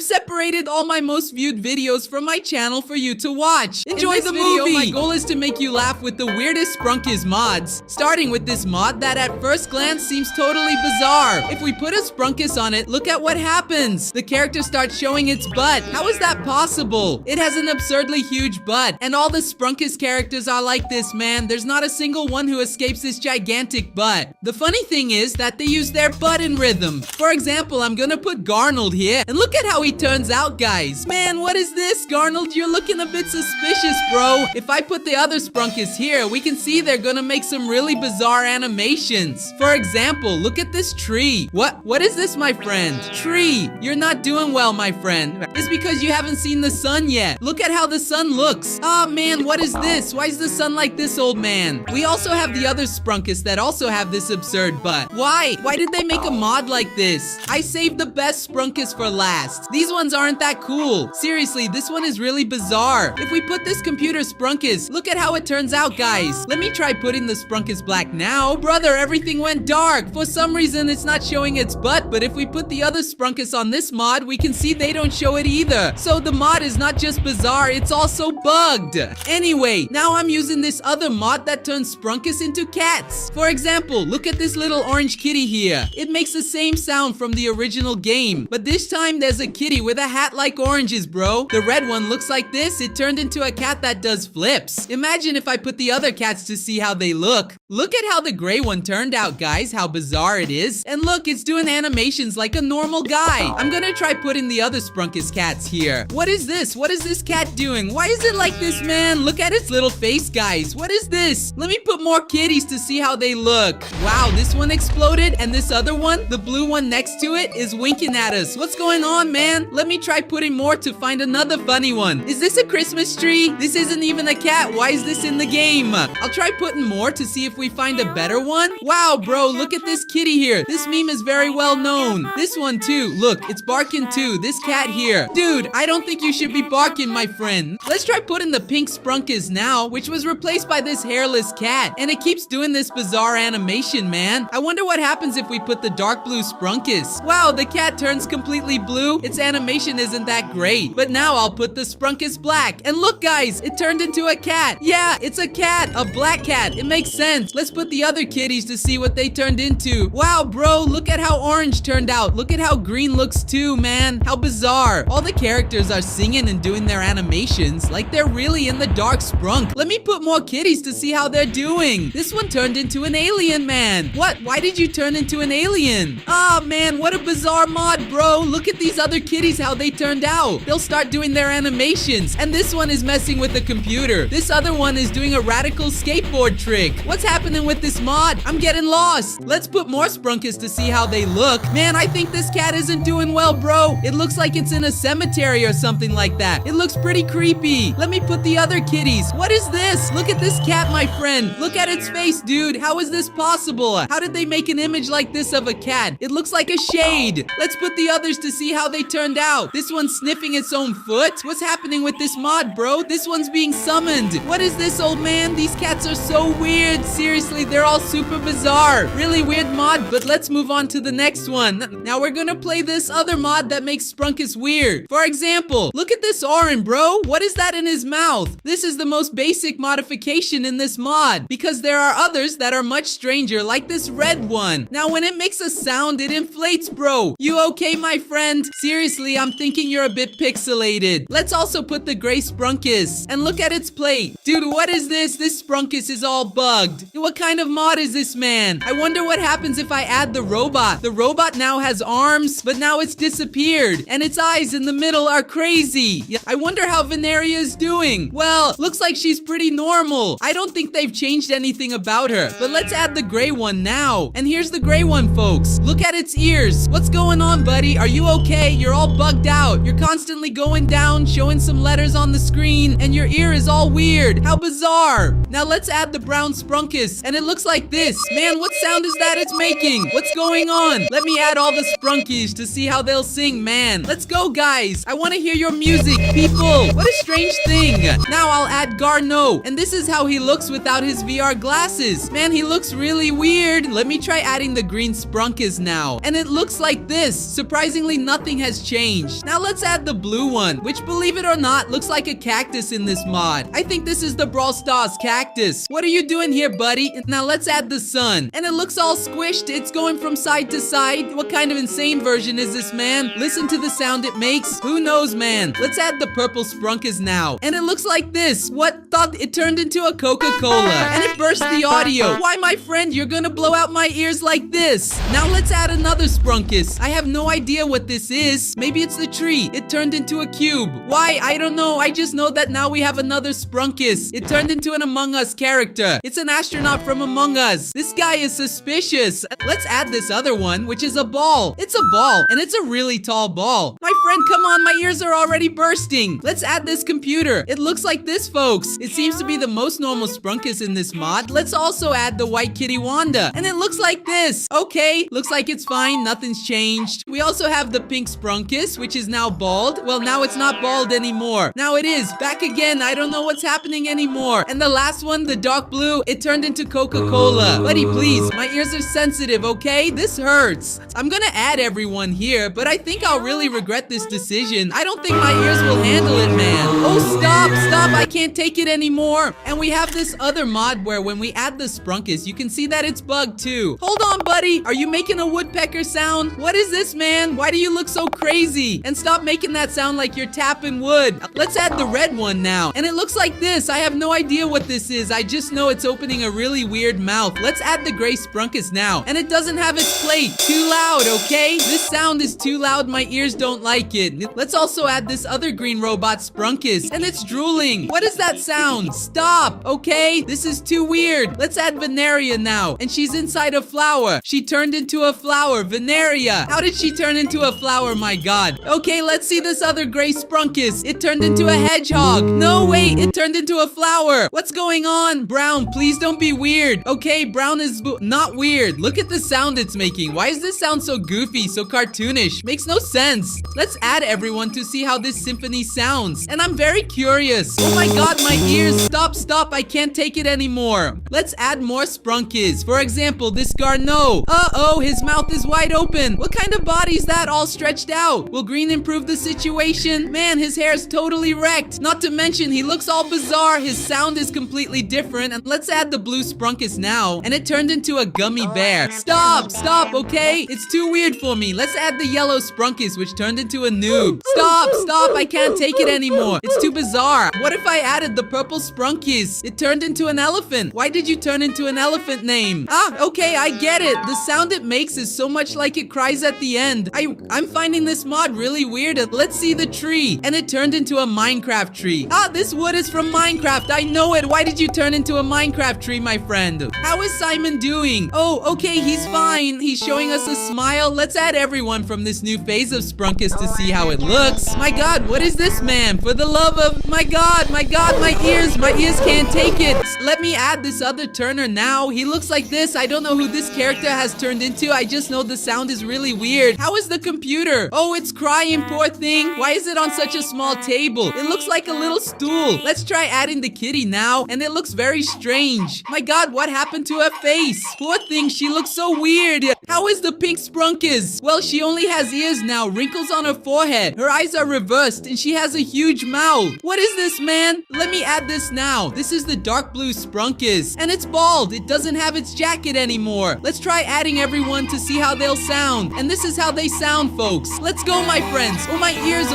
I've separated all my most viewed videos from my channel for you to watch. Enjoy the movie! My goal is to make you laugh with the weirdest Sprunkis mods, starting with this mod that at first glance seems totally bizarre. If we put a Sprunkis on it, look at what happens. The character starts showing its butt. How is that possible? It has an absurdly huge butt, and all the Sprunkis characters are like this, man. There's not a single one who escapes this gigantic butt. The funny thing is that they use their butt in rhythm. For example, I'm gonna put Garnold here, and look at how he turns out, guys. Man, what is this, Garnold? You're looking a bit suspicious, bro. If I put the other Sprunkis here, we can see they're gonna make some really bizarre animations. For example, look at this tree. What is this, my friend? Tree, you're not doing well, my friend. It's because you haven't seen the sun yet. Look at how the sun looks. Oh man, what is this? Why is the sun like this, old man? We also have the other Sprunkis that also have this absurd butt. Why? Why did they make a mod like this? I saved the best Sprunkis for last. These ones aren't that cool. Seriously, this one is really bizarre. If we put this computer Sprunkis, look at how it turns out, guys. Let me try putting the Sprunkis black now. Brother, everything went dark. For some reason, it's not showing its butt, but if we put the other Sprunkis on this mod, we can see they don't show it either. So the mod is not just bizarre, it's also bugged. Anyway, now I'm using this other mod that turns Sprunkis into cats. For example, look at this little orange kitty here. It makes the same sound from the original game, but this time there's a kitty with a hat like oranges, bro. The red one looks like this. It turned into a cat that does flips. Imagine if I put the other cats to see how they look. Look at how the gray one turned out, guys, how bizarre it is. And look, it's doing animations like a normal guy. I'm gonna try putting the other Sprunkis cats here. What is this? What is this cat doing? Why is it like this, man? Look at its little face, guys. What is this? Let me put more kitties to see how they look. Wow, this one exploded, and this other one, the blue one next to it, is winking at us. What's going on, man? Let me try putting more to find another funny one. Is this a Christmas tree? This isn't even a cat. Why is this in the game? I'll try putting more to see if we find a better one. Wow, bro, look at this kitty here. This meme is very well known. This one too. Look, it's barking too. This cat here. Dude, I don't think you should be barking, my friend. Let's try putting the pink Sprunkis now, which was replaced by this hairless cat. And it keeps doing this bizarre animation, man. I wonder what happens if we put the dark blue Sprunkis. Wow, the cat turns completely blue. Its animation isn't that great. But now I'll put the Sprunkis black. And look, guys, it turned into a cat. Yeah, it's a cat, a black cat. It makes sense. Let's put the other kitties to see what they turned into. Wow, bro, look at how orange turned out. Look at how green looks too, man. How bizarre. All the characters are singing and doing their animations like they're really in the dark Sprunk. Let me put more kitties to see how they're doing. This one turned into an alien, man. What? Why did you turn into an alien? Ah, man, what a bizarre mod, bro. Look at these other kitties, how they turned out. They'll start doing their animations. And this one is messing with the computer. This other one is doing a radical skateboard trick. What's happening with this mod? I'm getting lost. Let's put more Sprunkis to see how they look. Man, I think this cat isn't doing well, bro. It looks like it's in a cemetery or something like that. It looks pretty creepy. Let me put the other kitties. What is this? Look at this cat, my friend. Look at its face, dude. How is this possible? How did they make an image like this of a cat? It looks like a shade. Let's put the others to see how they turned out. This one's sniffing its own foot. What's happening with this mod, bro? This one's being summoned. What is this, old man? These cats are so weird. Seriously, they're all super bizarre. Really weird mod, but let's move on to the next one. Now we're gonna play this other mod that makes Sprunkus weird. For example, look at this orange, bro. What is that in his mouth? This is the most basic modification in this mod, because there are others that are much stranger, like this red one. Now when it makes a sound, it inflates, bro. You okay, my friend? Seriously, I'm thinking you're a bit pixelated. Let's also put the gray Sprunkis, and look at its plate. Dude, what is this? This Sprunkus is all bugged. What kind of mod is this, man? I wonder what happens if I add the robot. The robot now has arms, but now it's disappeared, and its eyes in the middle are crazy. I wonder how Veneria is doing. Well, looks like she's pretty normal. I don't think they've changed anything about her, but let's add the gray one now. And here's the gray one, folks. Look at its ears. What's going on, buddy? Are you okay? You're all bugged out. You're constantly going down, showing some letters on the screen, and your ear is all weird. How bizarre. Now let's add the brown Sprunkis, and it looks like this. Man, what sound is that it's making? What's going on? Let me add all the Sprunkies to see how they'll sing, man. Let's go, guys. I want to hear your music, people. What a strange thing. Now I'll add Garno, and this is how he looks without his VR glasses. Man, he looks really weird. Let me try adding the green Sprunkis now, and it looks like this. Surprisingly, nothing has changed. changed. Now let's add the blue one, which, believe it or not, looks like a cactus in this mod. I think this is the Brawl Stars cactus. What are you doing here, buddy? Now let's add the sun. And it looks all squished. It's going from side to side. What kind of insane version is this, man? Listen to the sound it makes. Who knows, man? Let's add the purple Sprunkas now. And it looks like this. What? Thought it turned into a Coca-Cola. And it burst the audio. Why, my friend, you're gonna blow out my ears like this. Now let's add another Sprunkus. I have no idea what this is. Maybe it's the tree. It turned into a cube. Why? I don't know. I just know that now we have another Sprunkis. It turned into an Among Us character. It's an astronaut from Among Us. This guy is suspicious. Let's add this other one, which is a ball. It's a ball, and it's a really tall ball. My friend, come on, my ears are already bursting. Let's add this computer. It looks like this, folks. It seems to be the most normal Sprunkus in this mod. Let's also add the white kitty Wanda, and it looks like this. Okay, looks like it's fine. Nothing's changed. We also have the pink Sprunkis, which is now bald. Well, now it's not bald anymore. Now it is. Back again. I don't know what's happening anymore. And the last one, the dark blue, it turned into Coca-Cola. Buddy, please. My ears are sensitive, okay? This hurts. I'm gonna add everyone here, but I think I'll really regret this decision. I don't think my ears will handle it, man. Oh, stop. I can't take it anymore. And we have this other mod where when we add the Sprunkis, you can see that it's bugged too. Hold on, buddy. Are you making a woodpecker sound? What is this, man? Why do you look so crazy? And stop making that sound like you're tapping wood. Let's add the red one now. And it looks like this. I have no idea what this is. I just know it's opening a really weird mouth. Let's add the gray Sprunkus now. And it doesn't have its plate. Too loud, okay? This sound is too loud. My ears don't like it. Let's also add this other green robot Sprunkis. And it's drooling. What is that sound? Stop, okay? This is too weird. Let's add Veneria now. And she's inside a flower. She turned into a flower. Veneria. How did she turn into a flower, my god? Okay, let's see this other gray Sprunkis. It turned into a hedgehog. No, wait. It turned into a flower. What's going on? Brown, please don't be weird. Okay, Brown is not weird. Look at the sound it's making. Why does this sound so goofy, so cartoonish? Makes no sense. Let's add everyone to see how this symphony sounds. And I'm very curious. Oh my god, my ears. Stop. I can't take it anymore. Let's add more Sprunkis. For example, this Garneau. Uh-oh, his mouth is wide open. What kind of body is that all stretched out? Will green improve the situation? Man, his hair is totally wrecked. Not to mention, he looks all bizarre. His sound is completely different. And let's add the blue Sprunkis now. And it turned into a gummy bear. Stop, okay? It's too weird for me. Let's add the yellow Sprunkis, which turned into a noob. Stop. I can't take it anymore. It's too bizarre. What if I added the purple Sprunkis? It turned into an elephant. Why did you turn into an elephant name? Okay, I get it. The sound it makes is so much like it cries at the end. I'm finding this mod really weird. Let's see the tree. And it turned into a Minecraft tree. This wood is from Minecraft. I know it. Why did you turn into a Minecraft tree, my friend? How is Simon doing? Oh, okay, he's fine. He's showing us a smile. Let's add everyone from this new phase of Sprunkus to see how it looks. My god, what is this, man? For the love of... My god, my ears. My ears can't take it. Let me add this other Turner now. He looks like this. I don't know who this character has turned into. I just know the sound is really weird. How is the computer? Oh, it's crying, poor thing. Why is it on such a small table? It looks like a little stool. Let's try adding the kitty now. And it looks very strange. My god, what happened to her face? Poor thing, she looks so weird. How is the pink Sprunkis? Well, she only has ears now, wrinkles on her forehead. Her eyes are reversed, and she has a huge mouth. What is this, man? Let me add this now. This is the dark blue Sprunkis, and it's bald. It doesn't have its jacket anymore. Let's try adding everyone to see how they'll sound. And this is how they sound, folks. Let's go, my friends. Oh, my ears.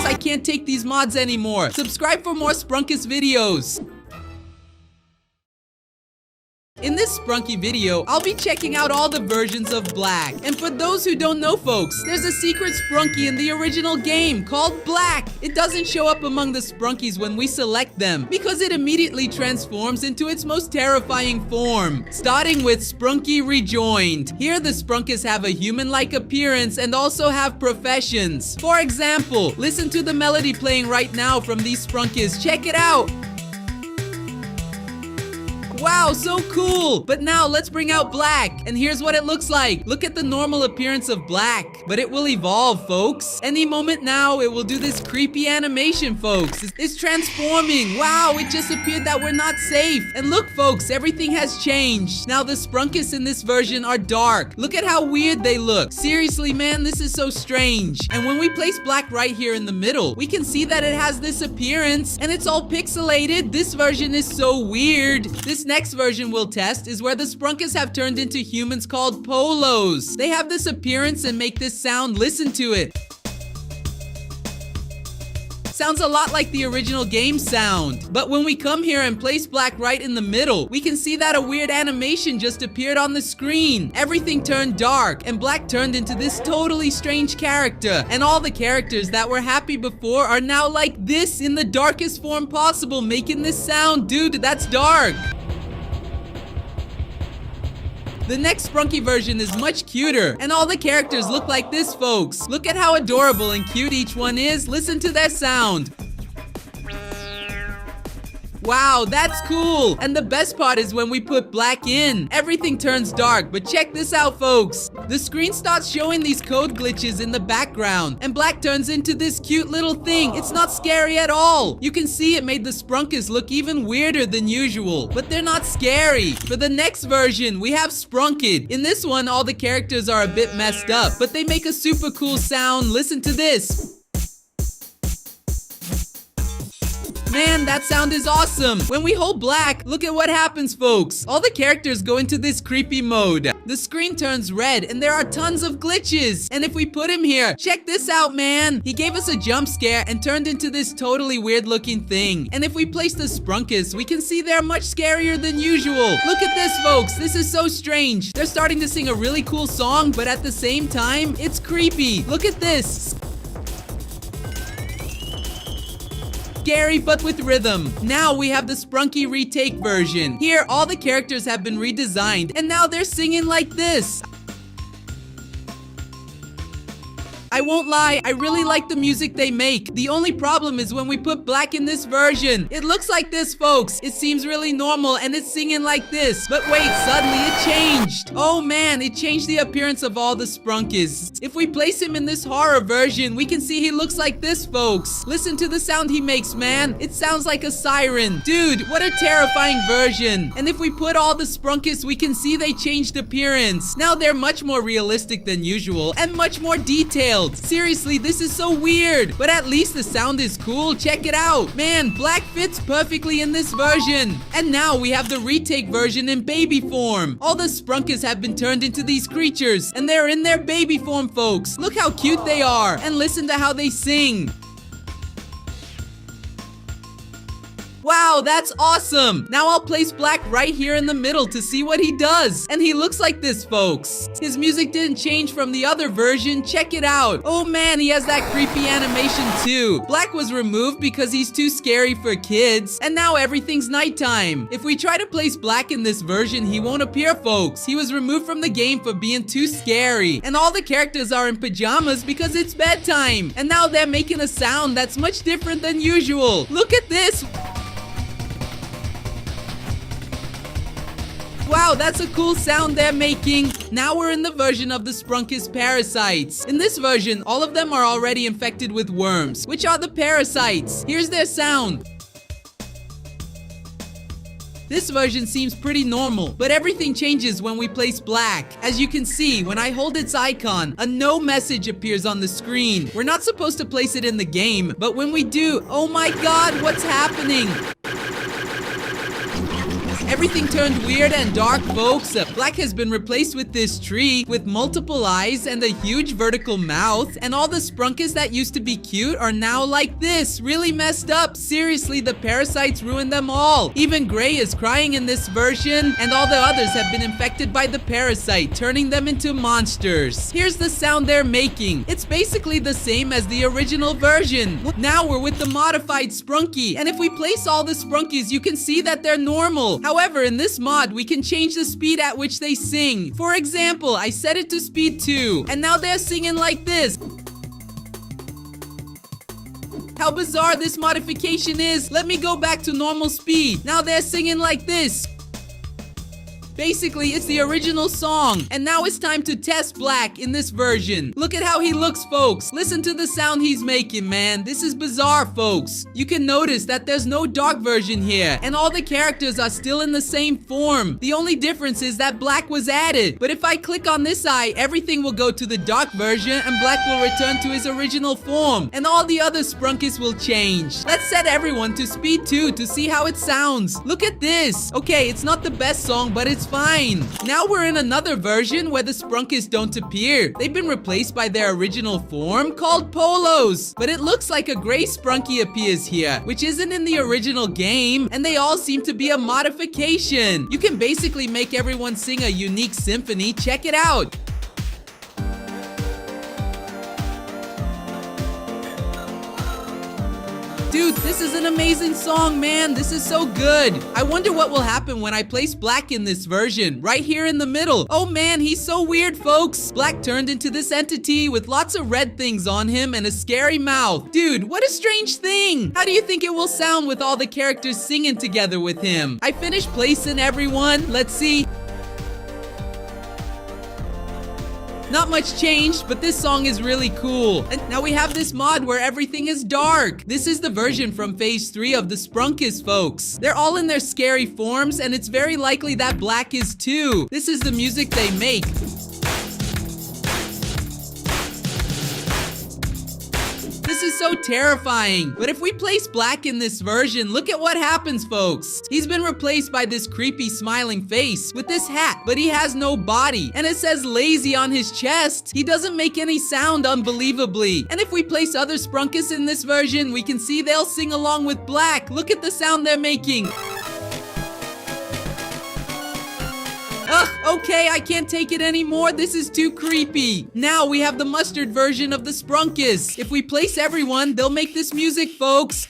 I can't take these mods anymore. Subscribe for more Sprunkis videos. In this Sprunki video, I'll be checking out all the versions of Black. And for those who don't know, folks, there's a secret Sprunki in the original game called Black. It doesn't show up among the Sprunkis when we select them, because it immediately transforms into its most terrifying form. Starting with Sprunki Rejoined. Here the Sprunkis have a human-like appearance and also have professions. For example, listen to the melody playing right now from these Sprunkis. Check it out! Wow, so cool. But now let's bring out Black. And here's what it looks like. Look at the normal appearance of Black. But it will evolve, folks. Any moment now, it will do this creepy animation, folks. It's transforming. Wow, it just appeared that we're not safe. And look, folks, everything has changed. Now the Sprunkis in this version are dark. Look at how weird they look. Seriously, man, this is so strange. And when we place Black right here in the middle, we can see that it has this appearance and it's all pixelated. This version is so weird. This next version we'll test is where the Sprunkis have turned into humans called polos. They have this appearance and make this sound. Listen to it. Sounds a lot like the original game sound. But when we come here and place Black right in the middle, we can see that a weird animation just appeared on the screen. Everything turned dark and Black turned into this totally strange character. And all the characters that were happy before are now like this in the darkest form possible, making this sound. Dude, that's dark. The next Sprunki version is much cuter, and all the characters look like this, folks. Look at how adorable and cute each one is. Listen to their sound. Wow, that's cool. And the best part is when we put Black in, everything turns dark. But check this out, folks. The screen starts showing these code glitches in the background, and Black turns into this cute little thing. It's not scary at all. You can see it made the Sprunkis look even weirder than usual, but they're not scary. For the next version, we have Sprunkid. In this one, all the characters are a bit messed up, but they make a super cool sound. Listen to this. Man, that sound is awesome. When we hold Black, look at what happens, folks. All the characters go into this creepy mode. The screen turns red and there are tons of glitches. And if we put him here, check this out, man. He gave us a jump scare and turned into this totally weird looking thing. And if we place the Sprunkis, we can see they're much scarier than usual. Look at this, folks. This is so strange. They're starting to sing a really cool song, but at the same time, it's creepy. Look at this. Scary but with rhythm. Now we have the Sprunki retake version. Here, all the characters have been redesigned, and now they're singing like this. I won't lie, I really like the music they make. The only problem is when we put Black in this version. It looks like this, folks. It seems really normal and it's singing like this. But wait, suddenly it changed. Oh man, it changed the appearance of all the Sprunkis. If we place him in this horror version, we can see he looks like this, folks. Listen to the sound he makes, man. It sounds like a siren. Dude, what a terrifying version. And if we put all the Sprunkis, we can see they changed appearance. Now they're much more realistic than usual and much more detailed. Seriously, this is so weird, but at least the sound is cool. Check it out. Man, Black fits perfectly in this version. And now we have the retake version in baby form. All the Sprunkis have been turned into these creatures, and they're in their baby form, folks. Look how cute they are, and listen to how they sing. Wow, that's awesome. Now I'll place Black right here in the middle to see what he does. And he looks like this, folks. His music didn't change from the other version. Check it out. Oh man, he has that creepy animation too. Black was removed because he's too scary for kids. And now everything's nighttime. If we try to place Black in this version, he won't appear, folks. He was removed from the game for being too scary. And all the characters are in pajamas because it's bedtime. And now they're making a sound that's much different than usual. Look at this. Wow, that's a cool sound they're making. Now we're in the version of the Sprunkis Parasites. In this version, all of them are already infected with worms, which are the Parasites. Here's their sound. This version seems pretty normal, but everything changes when we place Black. As you can see, when I hold its icon, a no message appears on the screen. We're not supposed to place it in the game, but when we do, oh my god, what's happening? Everything turned weird and dark, folks. Black has been replaced with this tree with multiple eyes and a huge vertical mouth. And all the Sprunkis that used to be cute are now like this, really messed up. Seriously, the Parasites ruined them all. Even Gray is crying in this version, and all the others have been infected by the parasite, turning them into monsters. Here's the sound they're making. It's basically the same as the original version. Now we're with the modified Sprunki, and if we place all the Sprunkis, you can see that they're normal. However, in this mod, we can change the speed at which they sing. For example, I set it to speed 2, and now they're singing like this. How bizarre this modification is. Let me go back to normal speed. Now they're singing like this. Basically, it's the original song. And now it's time to test Black in this version. Look at how he looks, folks. Listen to the sound he's making, man. This is bizarre, folks. You can notice that there's no dark version here, and all the characters are still in the same form. The only difference is that Black was added. But if I click on this eye, everything will go to the dark version, and Black will return to his original form, and all the other Sprunkis will change. Let's set everyone to speed 2 to see how it sounds. Look at this. Okay, it's not the best song, but it's fine. Now we're in another version where the Sprunkis don't appear. They've been replaced by their original form called Polos. But it looks like a gray Sprunki appears here, which isn't in the original game, and they all seem to be a modification. You can basically make everyone sing a unique symphony. Check it out. Dude, this is an amazing song, man. This is so good. I wonder what will happen when I place Black in this version, right here in the middle. Oh man, he's so weird, folks. Black turned into this entity with lots of red things on him and a scary mouth. Dude, what a strange thing. How do you think it will sound with all the characters singing together with him? I finished placing everyone. Let's see. Not much changed, but this song is really cool. And now we have this mod where everything is dark. This is the version from phase 3 of the Sprunkis, folks. They're all in their scary forms, and it's very likely that Black is too. This is the music they make. This is so terrifying. But if we place Black in this version, look at what happens, folks. He's been replaced by this creepy smiling face with this hat, but he has no body. And it says lazy on his chest. He doesn't make any sound, unbelievably. And if we place other Sprunkis in this version, we can see they'll sing along with Black. Look at the sound they're making. Ugh, okay, I can't take it anymore. This is too creepy. Now we have the mustard version of the Sprunkis. If we place everyone, they'll make this music, folks.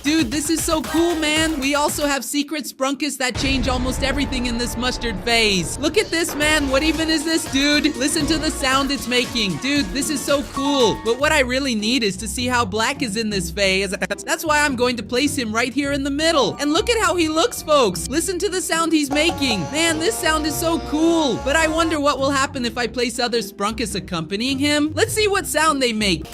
Dude, this is so cool, man. We also have secret Sprunkis that change almost everything in this mustard phase. Look at this, man. What even is this, dude? Listen to the sound it's making. Dude, this is so cool. But what I really need is to see how Black is in this phase. That's why I'm going to place him right here in the middle. And look at how he looks, folks. Listen to the sound he's making. Man, this sound is so cool. But I wonder what will happen if I place other Sprunkis accompanying him. Let's see what sound they make.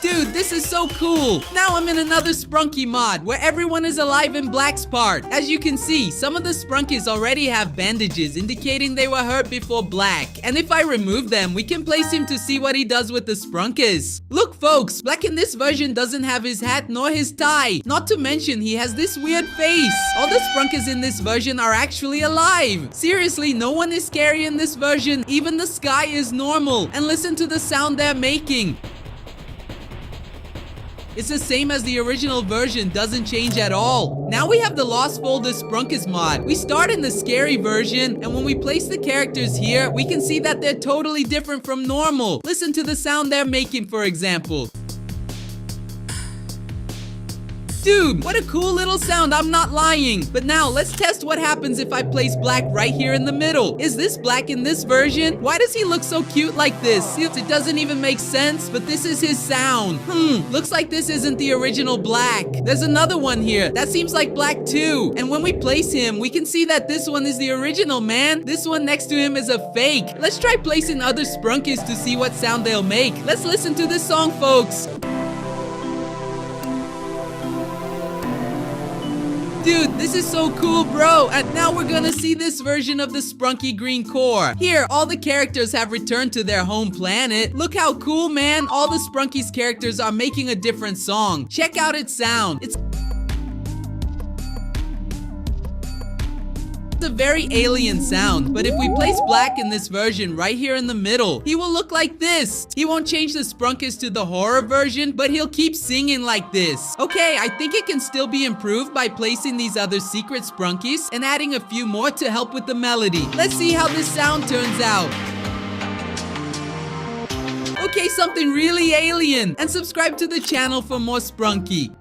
Dude, this is so cool. Now I'm in another Sprunki mod where everyone is alive in Black's part. As you can see, some of the Sprunkis already have bandages indicating they were hurt before Black. And if I remove them, we can place him to see what he does with the Sprunkis. Look, folks, Black in this version doesn't have his hat nor his tie. Not to mention, he has this weird face. All the Sprunkis in this version are actually alive. Seriously, no one is scary in this version. Even the sky is normal. And listen to the sound they're making. It's the same as the original version, doesn't change at all. Now we have the Lost Folder Sprunkis mod. We start in the scary version, and when we place the characters here, we can see that they're totally different from normal. Listen to the sound they're making, for example. Dude, what a cool little sound, I'm not lying. But now, let's test what happens if I place Black right here in the middle. Is this Black in this version? Why does he look so cute like this? It doesn't even make sense, but this is his sound. Looks like this isn't the original Black. There's another one here. That seems like Black too. And when we place him, we can see that this one is the original, man. This one next to him is a fake. Let's try placing other Sprunkis to see what sound they'll make. Let's listen to this song, folks. Dude, this is so cool, bro. And now we're gonna see this version of the Sprunki Green Core. Here, all the characters have returned to their home planet. Look how cool, man. All the Sprunki's characters are making a different song. Check out its sound. It's a very alien sound, but if we place Black in this version right here in the middle, he will look like this. He won't change the Sprunkis to the horror version, but he'll keep singing like this. Okay, I think it can still be improved by placing these other secret Sprunkis and adding a few more to help with the melody. Let's see how this sound turns out. Okay, something really alien. And subscribe to the channel for more Sprunki.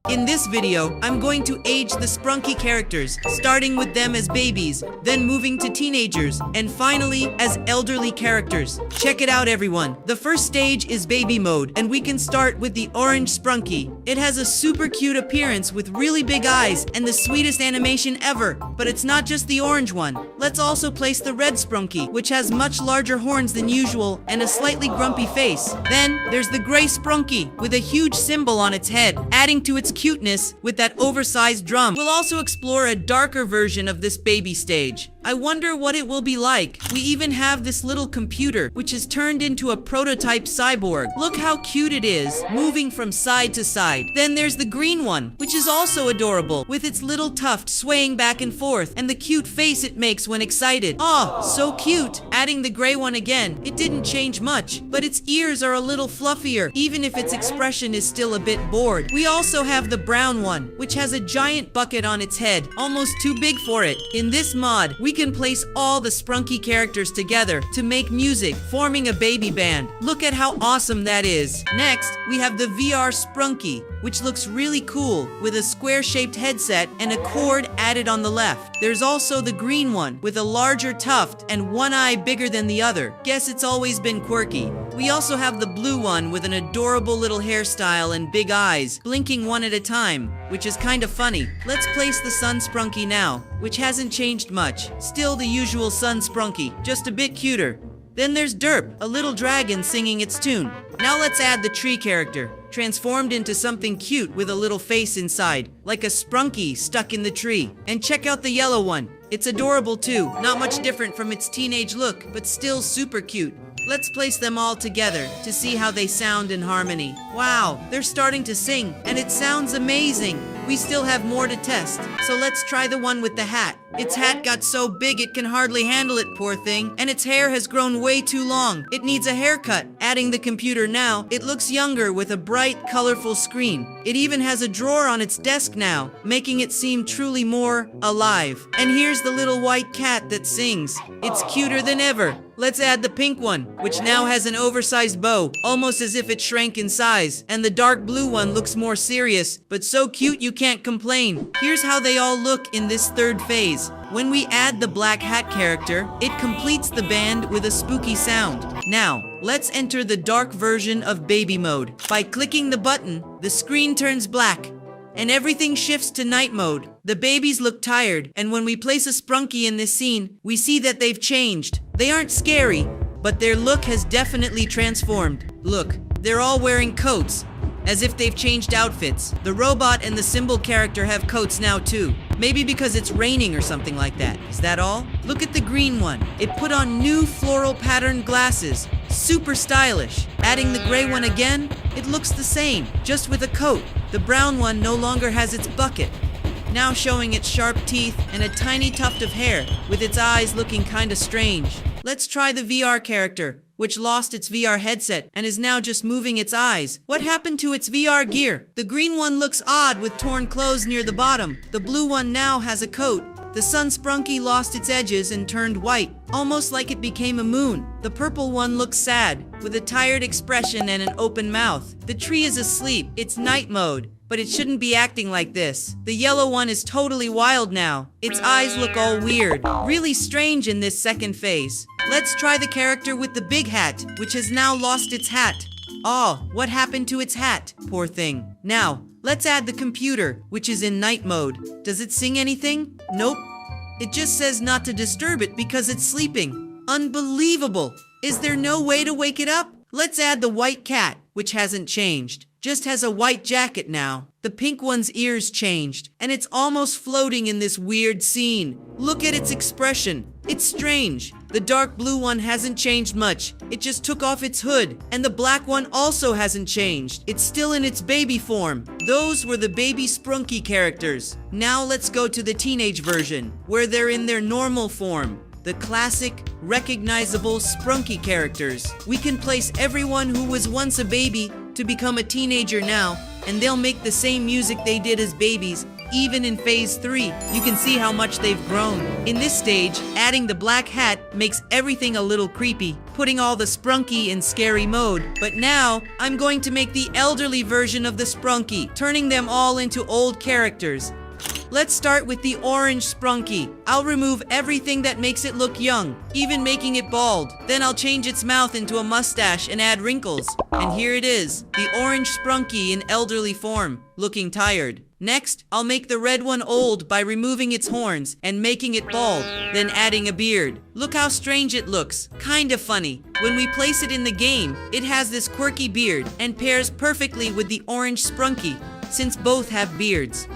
In this video, I'm going to age the Sprunki characters, starting with them as babies, then moving to teenagers, and finally as elderly characters. Check it out, everyone. The first stage is baby mode, and we can start with the orange Sprunki. It has a super cute appearance with really big eyes and the sweetest animation ever. But it's not just the orange one. Let's also place the red Sprunki, which has much larger horns than usual and a slightly grumpy face. Then there's the gray Sprunki with a huge symbol on its head, adding to its cuteness with that oversized drum. We'll also explore a darker version of this baby stage. I wonder what it will be like. We even have this little computer, which is turned into a prototype cyborg. Look how cute it is, moving from side to side. Then there's the green one, which is also adorable, with its little tuft swaying back and forth, and the cute face it makes when excited. Oh, so cute. Adding the gray one again, it didn't change much, but its ears are a little fluffier, even if its expression is still a bit bored. We also have the brown one, which has a giant bucket on its head, almost too big for it. In this mod, we can place all the Sprunki characters together to make music, forming a baby band. Look at how awesome that is. Next, we have the VR Sprunki, which looks really cool, with a square-shaped headset and a cord added on the left. There's also the green one, with a larger tuft and one eye bigger than the other. Guess it's always been quirky. We also have the blue one with an adorable little hairstyle and big eyes, blinking one at a time, which is kind of funny. Let's place the sun Sprunki now, which hasn't changed much. Still the usual sun Sprunki, just a bit cuter. Then there's Derp, a little dragon singing its tune. Now let's add the tree character, transformed into something cute with a little face inside, like a Sprunki stuck in the tree. And check out the yellow one. It's adorable too, not much different from its teenage look, but still super cute. Let's place them all together to see how they sound in harmony. Wow, they're starting to sing, and it sounds amazing. We still have more to test, so let's try the one with the hat. Its hat got so big it can hardly handle it, poor thing, and its hair has grown way too long. It needs a haircut. Adding the computer now, it looks younger with a bright, colorful screen. It even has a drawer on its desk now, making it seem truly more alive. And here's the little white cat that sings. It's cuter than ever. Let's add the pink one, which now has an oversized bow, almost as if it shrank in size. And the dark blue one looks more serious, but so cute you can't complain. Here's how they all look in this third phase. When we add the black hat character, it completes the band with a spooky sound. Now, let's enter the dark version of baby mode. By clicking the button, the screen turns black, and everything shifts to night mode. The babies look tired, and when we place a Sprunki in this scene, we see that they've changed. They aren't scary, but their look has definitely transformed. Look, they're all wearing coats, as if they've changed outfits. The robot and the symbol character have coats now too. Maybe because it's raining or something like that. Is that all? Look at the green one. It put on new floral patterned glasses. Super stylish. Adding the gray one again, it looks the same, just with a coat. The brown one no longer has its bucket, now showing its sharp teeth and a tiny tuft of hair, with its eyes looking kinda strange. Let's try the VR character, which lost its VR headset and is now just moving its eyes. What happened to its VR gear? The green one looks odd with torn clothes near the bottom. The blue one now has a coat. The sun Sprunki lost its edges and turned white, almost like it became a moon. The purple one looks sad, with a tired expression and an open mouth. The tree is asleep. It's night mode, but it shouldn't be acting like this. The yellow one is totally wild now. Its eyes look all weird, really strange in this second phase. Let's try the character with the big hat, which has now lost its hat. Oh, what happened to its hat? Poor thing. Now, let's add the computer, which is in night mode. Does it sing anything? Nope. It just says not to disturb it because it's sleeping. Unbelievable. Is there no way to wake it up? Let's add the white cat, which hasn't changed. Just has a white jacket now. The pink one's ears changed, and it's almost floating in this weird scene. Look at its expression. It's strange. The dark blue one hasn't changed much. It just took off its hood. And the black one also hasn't changed. It's still in its baby form. Those were the baby Sprunki characters. Now let's go to the teenage version, where they're in their normal form. The classic, recognizable Sprunki characters. We can place everyone who was once a baby to become a teenager now, and they'll make the same music they did as babies, even in phase 3, you can see how much they've grown. In this stage, adding the black hat makes everything a little creepy, putting all the Sprunki in scary mode. But now, I'm going to make the elderly version of the Sprunki, turning them all into old characters. Let's start with the orange Sprunki. I'll remove everything that makes it look young, even making it bald. Then I'll change its mouth into a mustache and add wrinkles. And here it is, the orange Sprunki in elderly form, looking tired. Next, I'll make the red one old by removing its horns and making it bald, then adding a beard. Look how strange it looks, kinda funny. When we place it in the game, it has this quirky beard and pairs perfectly with the orange Sprunki, since both have beards.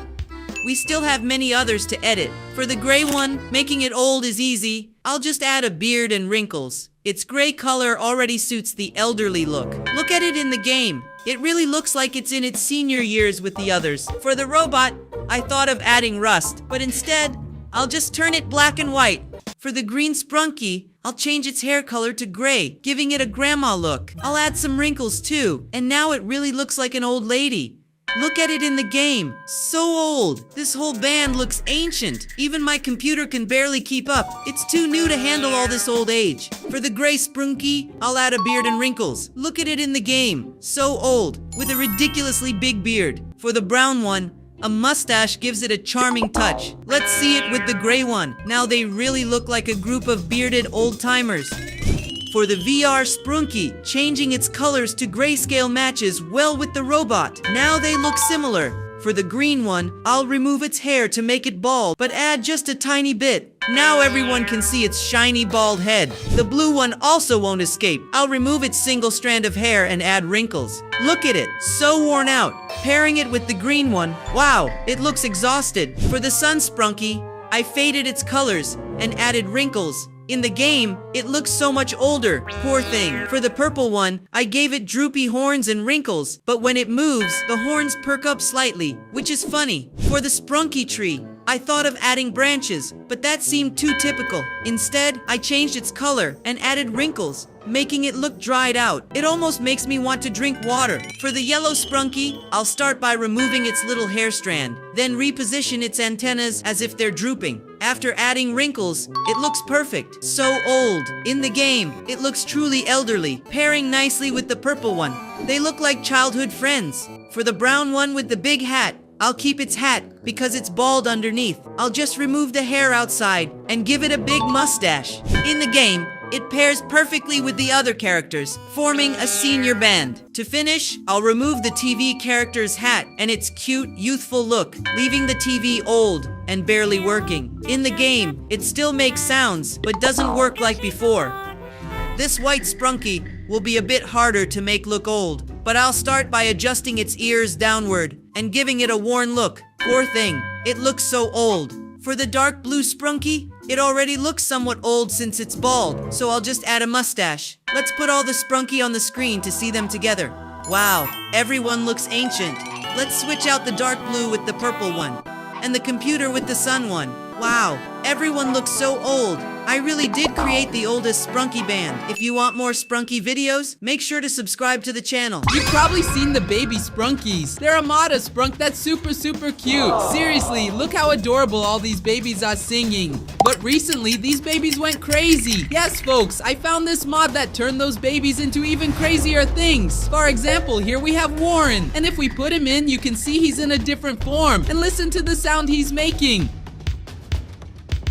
We still have many others to edit. For the gray one, making it old is easy. I'll just add a beard and wrinkles. Its gray color already suits the elderly look. Look at it in the game. It really looks like it's in its senior years with the others. For the robot, I thought of adding rust, but instead, I'll just turn it black and white. For the green Sprunki, I'll change its hair color to gray, giving it a grandma look. I'll add some wrinkles too, and now it really looks like an old lady. Look at it in the game. So old. This whole band looks ancient. Even my computer can barely keep up. It's too new to handle all this old age. For the gray Sprunki, I'll add a beard and wrinkles. Look at it in the game. So old, with a ridiculously big beard. For the brown one, a mustache gives it a charming touch. Let's see it with the gray one. Now they really look like a group of bearded old-timers. For the VR Sprunki, changing its colors to grayscale matches well with the robot. Now they look similar. For the green one, I'll remove its hair to make it bald, but add just a tiny bit. Now everyone can see its shiny bald head. The blue one also won't escape. I'll remove its single strand of hair and add wrinkles. Look at it, so worn out. Pairing it with the green one, wow, it looks exhausted. For the sun Sprunki, I faded its colors and added wrinkles. In the game, it looks so much older, poor thing. For the purple one, I gave it droopy horns and wrinkles, but when it moves, the horns perk up slightly, which is funny. For the Sprunki tree, I thought of adding branches, but that seemed too typical. Instead, I changed its color and added wrinkles, making it look dried out. It almost makes me want to drink water. For the yellow Sprunki, I'll start by removing its little hair strand, then reposition its antennas as if they're drooping. After adding wrinkles, it looks perfect. So old. In the game, it looks truly elderly, pairing nicely with the purple one. They look like childhood friends. For the brown one with the big hat, I'll keep its hat because it's bald underneath. I'll just remove the hair outside and give it a big mustache. In the game, it pairs perfectly with the other characters, forming a senior band. To finish, I'll remove the TV character's hat and its cute, youthful look, leaving the TV old and barely working. In the game, it still makes sounds, but doesn't work like before. This white Sprunki will be a bit harder to make look old, but I'll start by adjusting its ears downward and giving it a worn look. Poor thing, it looks so old. For the dark blue Sprunki, it already looks somewhat old since it's bald, so I'll just add a mustache. Let's put all the Sprunki on the screen to see them together. Wow, everyone looks ancient. Let's switch out the dark blue with the purple one, and the computer with the sun one. Wow, everyone looks so old. I really did create the oldest Sprunki band. If you want more Sprunki videos, make sure to subscribe to the channel. You've probably seen the baby Sprunkis. They're a Mata Sprunk that's super cute. Seriously, look how adorable all these babies are singing. But recently, these babies went crazy. Yes, folks, I found this mod that turned those babies into even crazier things. For example, here we have Warren. And if we put him in, you can see he's in a different form. And listen to the sound he's making.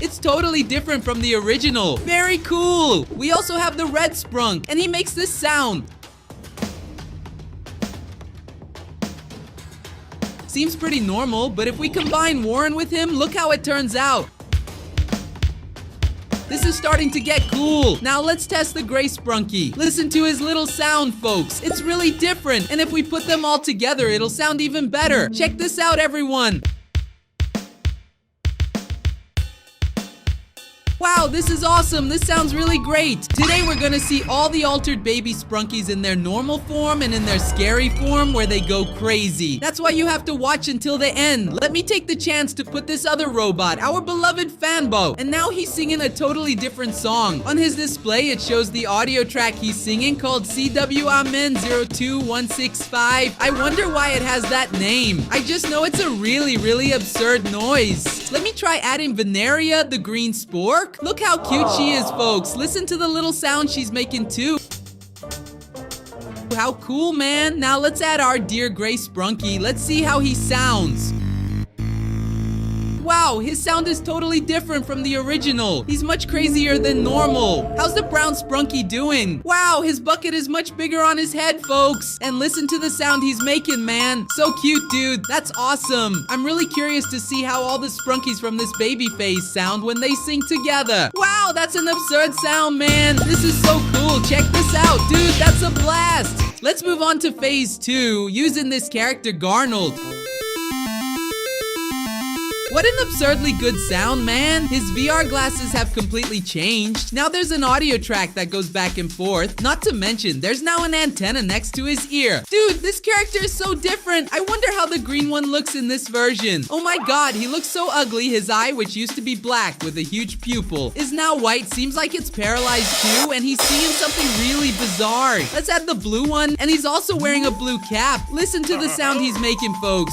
It's totally different from the original. Very cool. We also have the red Sprunk, and he makes this sound. Seems pretty normal, but if we combine Warren with him, look how it turns out. This is starting to get cool. Now let's test the gray Sprunki. Listen to his little sound, folks. It's really different, and if we put them all together, it'll sound even better. Check this out, everyone. Wow, Wow, this is awesome. This sounds really great. Today we're gonna see all the altered baby Sprunkies in their normal form and in their scary form where they go crazy. That's why you have to watch until the end. Let me take the chance to put this other robot, our beloved Fanbo, and now he's singing a totally different song. On his display, it shows the audio track he's singing called CW Amen 02165. I wonder why it has that name. I just know it's a really absurd noise. Let me try adding Veneria, the green spork. Look how cute she is, folks. Listen to the little sound she's making too. How cool, man. Now let's add our dear gray Sprunki. Let's see how he sounds. Wow, his sound is totally different from the original. He's much crazier than normal. How's the brown Sprunki doing? Wow, his bucket is much bigger on his head, folks. And listen to the sound he's making, man. So cute, dude. That's awesome. I'm really curious to see how all the Sprunkis from this baby phase sound when they sing together. Wow, that's an absurd sound, man. This is so cool. Check this out, dude. That's a blast. Let's move on to phase 2, using this character, Garnold. What an absurdly good sound, man. His VR glasses have completely changed. Now there's an audio track that goes back and forth. Not to mention, there's now an antenna next to his ear. Dude, this character is so different. I wonder how the green one looks in this version. Oh my god, he looks so ugly. His eye, which used to be black with a huge pupil, is now white. Seems like it's paralyzed too, and he's seeing something really bizarre. Let's add the blue one, and he's also wearing a blue cap. Listen to the sound he's making, folks.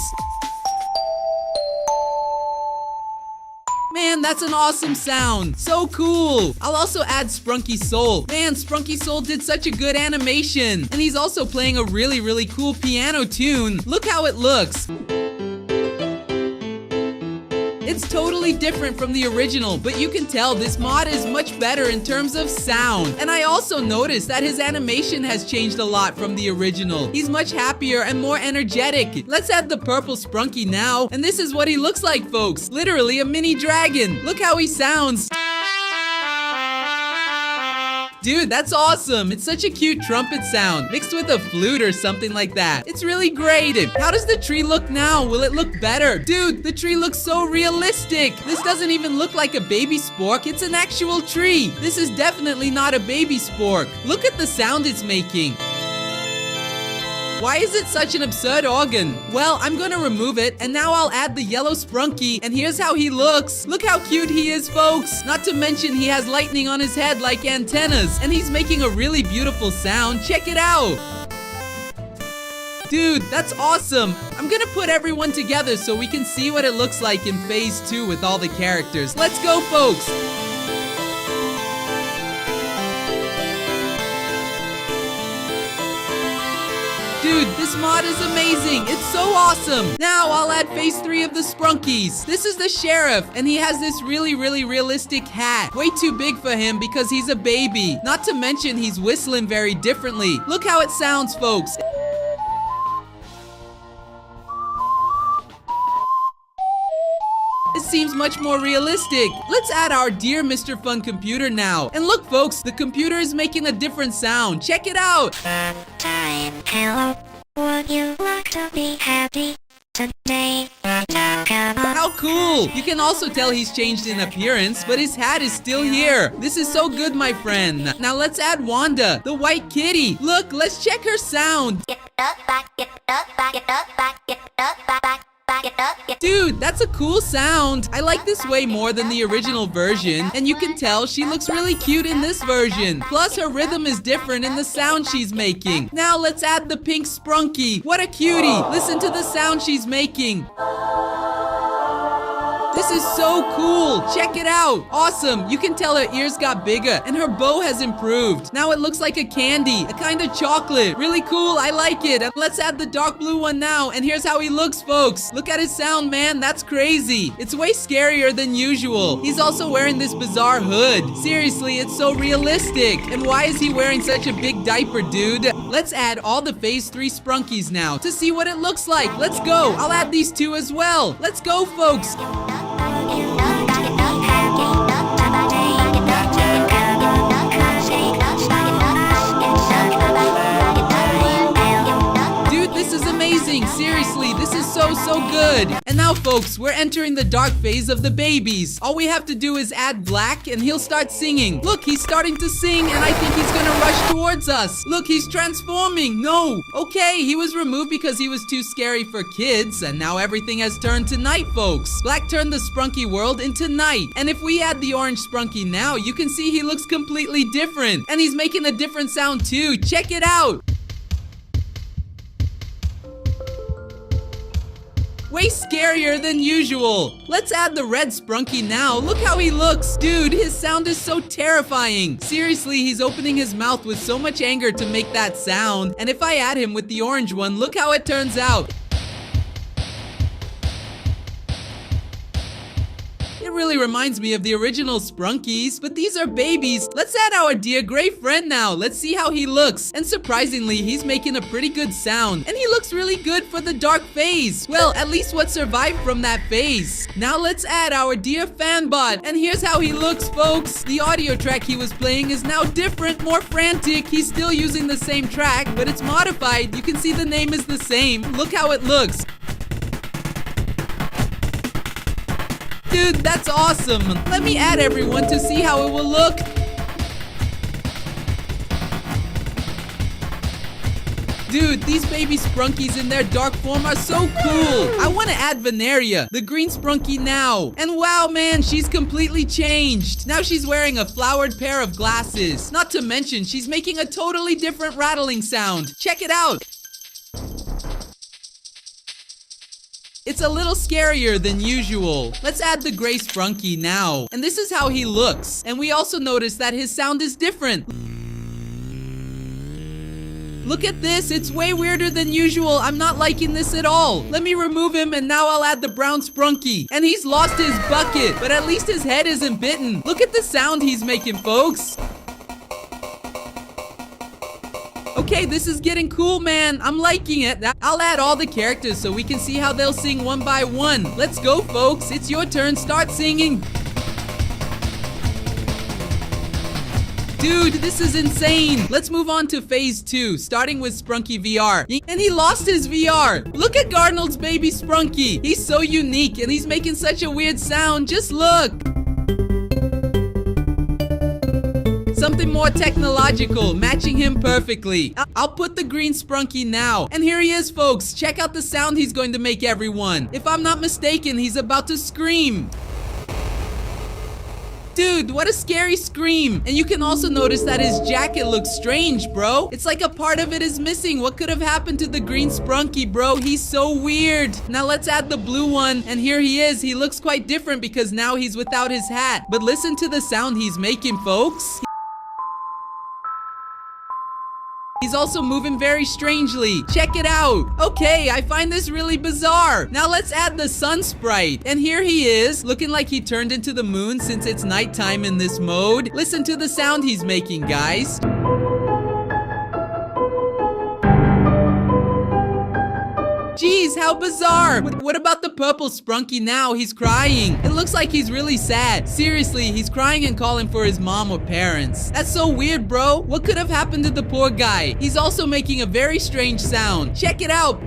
Man, that's an awesome sound. So cool. I'll also add Sprunky Soul. Man, Sprunky Soul did such a good animation. And he's also playing a really cool piano tune. Look how it looks. It's totally different from the original, but you can tell this mod is much better in terms of sound. And I also noticed that his animation has changed a lot from the original. He's much happier and more energetic. Let's add the purple Sprunki now, and this is what he looks like, folks. Literally a mini dragon. Look how he sounds. Dude, that's awesome. It's such a cute trumpet sound, mixed with a flute or something like that. It's really great. How does the tree look now? Will it look better? Dude, the tree looks so realistic. This doesn't even look like a baby spork. It's an actual tree. This is definitely not a baby spork. Look at the sound it's making. Why is it such an absurd organ? Well, I'm gonna remove it, and now I'll add the yellow Sprunki, and here's how he looks. Look how cute he is, folks. Not to mention he has lightning on his head like antennas, and he's making a really beautiful sound. Check it out. Dude, that's awesome. I'm gonna put everyone together so we can see what it looks like in phase 2 with all the characters. Let's go, folks. Dude, this mod is amazing. It's so awesome. Now I'll add phase 3 of the Sprunkis. This is the sheriff, and he has this really realistic hat. Way too big for him because he's a baby. Not to mention he's whistling very differently. Look how it sounds, folks. It seems much more realistic. Let's add our dear Mr. Fun computer now. And look, folks, the computer is making a different sound. Check it out. Time, hello. Would you like to be happy today? Now, come on. How cool! You can also tell he's changed in appearance, but his hat is still here. This is so good, my friend. Now let's add Wanda, the white kitty. Look, let's check her sound. Get up, back, get up, back, get up, back, get up, back. Dude, that's a cool sound. I like this way more than the original version, and you can tell she looks really cute in this version. Plus, her rhythm is different in the sound she's making. Now let's add the pink Sprunki. What a cutie. Listen to the sound she's making. This is so cool. Check it out. Awesome. You can tell her ears got bigger and her bow has improved. Now it looks like a candy, a kind of chocolate. Really cool. I like it. And let's add the dark blue one now. And here's how he looks, folks. Look at his sound, man. That's crazy. It's way scarier than usual. He's also wearing this bizarre hood. Seriously, it's so realistic. And why is he wearing such a big diaper, dude? Let's add all the phase 3 Sprunkis now to see what it looks like. Let's go. I'll add these 2 as well. Let's go, folks. Dude, this is amazing. Seriously, this is so good. And now Now, folks, we're entering the dark phase of the babies. All we have to do is add black and he'll start singing. Look, he's starting to sing and I think he's gonna rush towards us. Look, he's transforming. No. Okay, he was removed because he was too scary for kids, and now everything has turned to night, folks. Black turned the Sprunky world into night. And if we add the orange Sprunky now, you can see he looks completely different. And he's making a different sound too. Check it out. Way scarier than usual. Let's add the red Sprunky now. Look how he looks. Dude, his sound is so terrifying. Seriously, he's opening his mouth with so much anger to make that sound. And if I add him with the orange one, look how it turns out. It really reminds me of the original Sprunkis, but these are babies. Let's add our dear gray friend now. Let's see how he looks. And surprisingly, he's making a pretty good sound. And he looks really good for the dark phase. Well, at least what survived from that phase. Now let's add our dear fanbot. And here's how he looks, folks. The audio track he was playing is now different, more frantic. He's still using the same track, but it's modified. You can see the name is the same. Look how it looks. Dude, that's awesome. Let me add everyone to see how it will look. Dude, these baby Sprunkies in their dark form are so cool. I want to add Veneria, the green Sprunky now. And wow, man, she's completely changed. Now she's wearing a flowered pair of glasses. Not to mention, she's making a totally different rattling sound. Check it out. It's a little scarier than usual. Let's add the gray Sprunky now. And this is how he looks. And we also notice that his sound is different. Look at this, it's way weirder than usual. I'm not liking this at all. Let me remove him and now I'll add the brown Sprunky. And he's lost his bucket, but at least his head isn't bitten. Look at the sound he's making, folks. Okay, this is getting cool, man. I'm liking it. I'll add all the characters so we can see how they'll sing one by one. Let's go, folks. It's your turn. Start singing. Dude, this is insane. Let's move on to phase 2, starting with Sprunky VR. And he lost his VR. Look at Garnold's baby Sprunky. He's so unique and he's making such a weird sound. Just look. Something more technological, matching him perfectly. I'll put the green Sprunky now. And here he is, folks. Check out the sound he's going to make everyone. If I'm not mistaken, he's about to scream. Dude, what a scary scream. And you can also notice that his jacket looks strange, bro. It's like a part of it is missing. What could have happened to the green Sprunky, bro? He's so weird. Now let's add the blue one. And here he is. He looks quite different because now he's without his hat. But listen to the sound he's making, folks. He's also moving very strangely. Check it out. Okay, I find this really bizarre. Now let's add the sun sprite. And here he is, looking like he turned into the moon since it's nighttime in this mode. Listen to the sound he's making, guys. Jeez, how bizarre. What about the purple Sprunky now? He's crying. It looks like he's really sad. Seriously, he's crying and calling for his mom or parents. That's so weird, bro. What could have happened to the poor guy? He's also making a very strange sound. Check it out.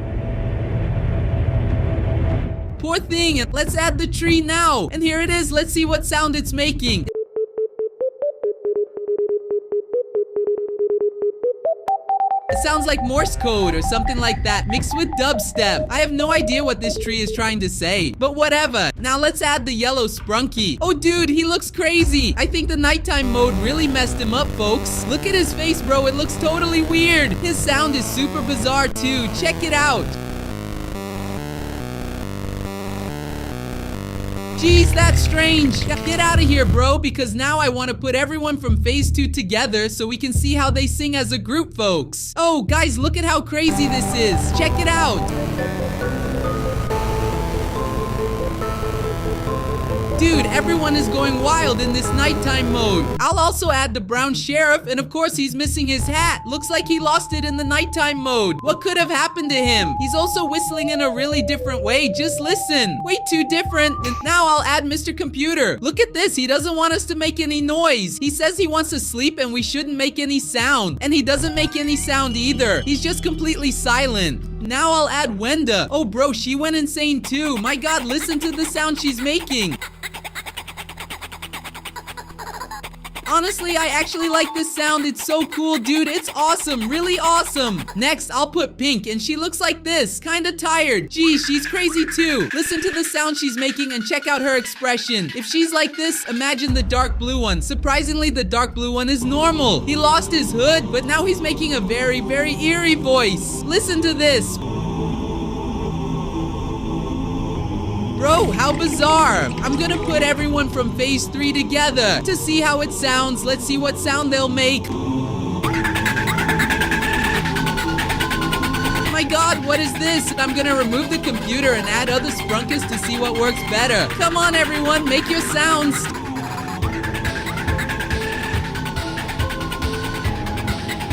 Poor thing. Let's add the tree now. And here it is. Let's see what sound it's making. It sounds like Morse code or something like that, mixed with dubstep. I have no idea what this tree is trying to say, but whatever. Now let's add the yellow Sprunky. Oh, dude, he looks crazy. I think the nighttime mode really messed him up, folks. Look at his face, bro. It looks totally weird. His sound is super bizarre, too. Check it out. Jeez, that's strange. Get out of here, bro, because now I want to put everyone from phase 2 together so we can see how they sing as a group, folks. Oh, guys, look at how crazy this is. Check it out. Dude, everyone is going wild in this nighttime mode. I'll also add the brown sheriff, and of course he's missing his hat. Looks like he lost it in the nighttime mode. What could have happened to him? He's also whistling in a really different way. Just listen. Way too different. And now I'll add Mr. Computer. Look at this. He doesn't want us to make any noise. He says he wants to sleep and we shouldn't make any sound. And he doesn't make any sound either. He's just completely silent. Now I'll add Wenda. Oh, bro, she went insane too. My God, listen to the sound she's making. Honestly, I actually like this sound. It's so cool, dude. It's awesome. Really awesome. Next, I'll put Pink, and she looks like this. Kinda tired. Gee, she's crazy too. Listen to the sound she's making and check out her expression. If she's like this, imagine the dark blue one. Surprisingly, the dark blue one is normal. He lost his hood, but now he's making a very, very eerie voice. Listen to this. Bro, how bizarre. I'm gonna put everyone from phase 3 together to see how it sounds. Let's see what sound they'll make. My God, what is this? I'm gonna remove the computer and add other Sprunkis to see what works better. Come on, everyone, make your sounds.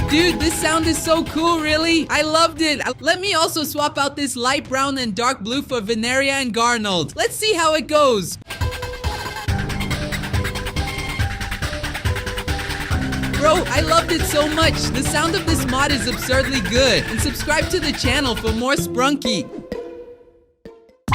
Dude, this sound is so cool, really. I loved it. Let me also swap out this light brown and dark blue for Veneria and Garnold. Let's see how it goes. Bro, I loved it so much. The sound of this mod is absurdly good. And subscribe to the channel for more Sprunki.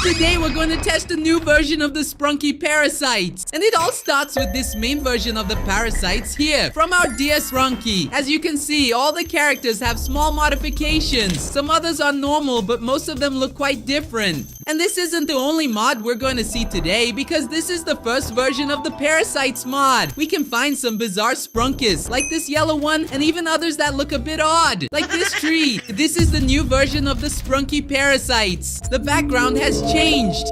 Today we're going to test a new version of the Sprunki Parasites. And it all starts with this main version of the Parasites here from our dear Sprunki. As you can see, all the characters have small modifications. Some others are normal, but most of them look quite different. And this isn't the only mod we're going to see today, because this is the first version of the Parasites mod. We can find some bizarre Sprunkis, like this yellow one, and even others that look a bit odd, like this tree. This is the new version of the Sprunki Parasites. The background has changed.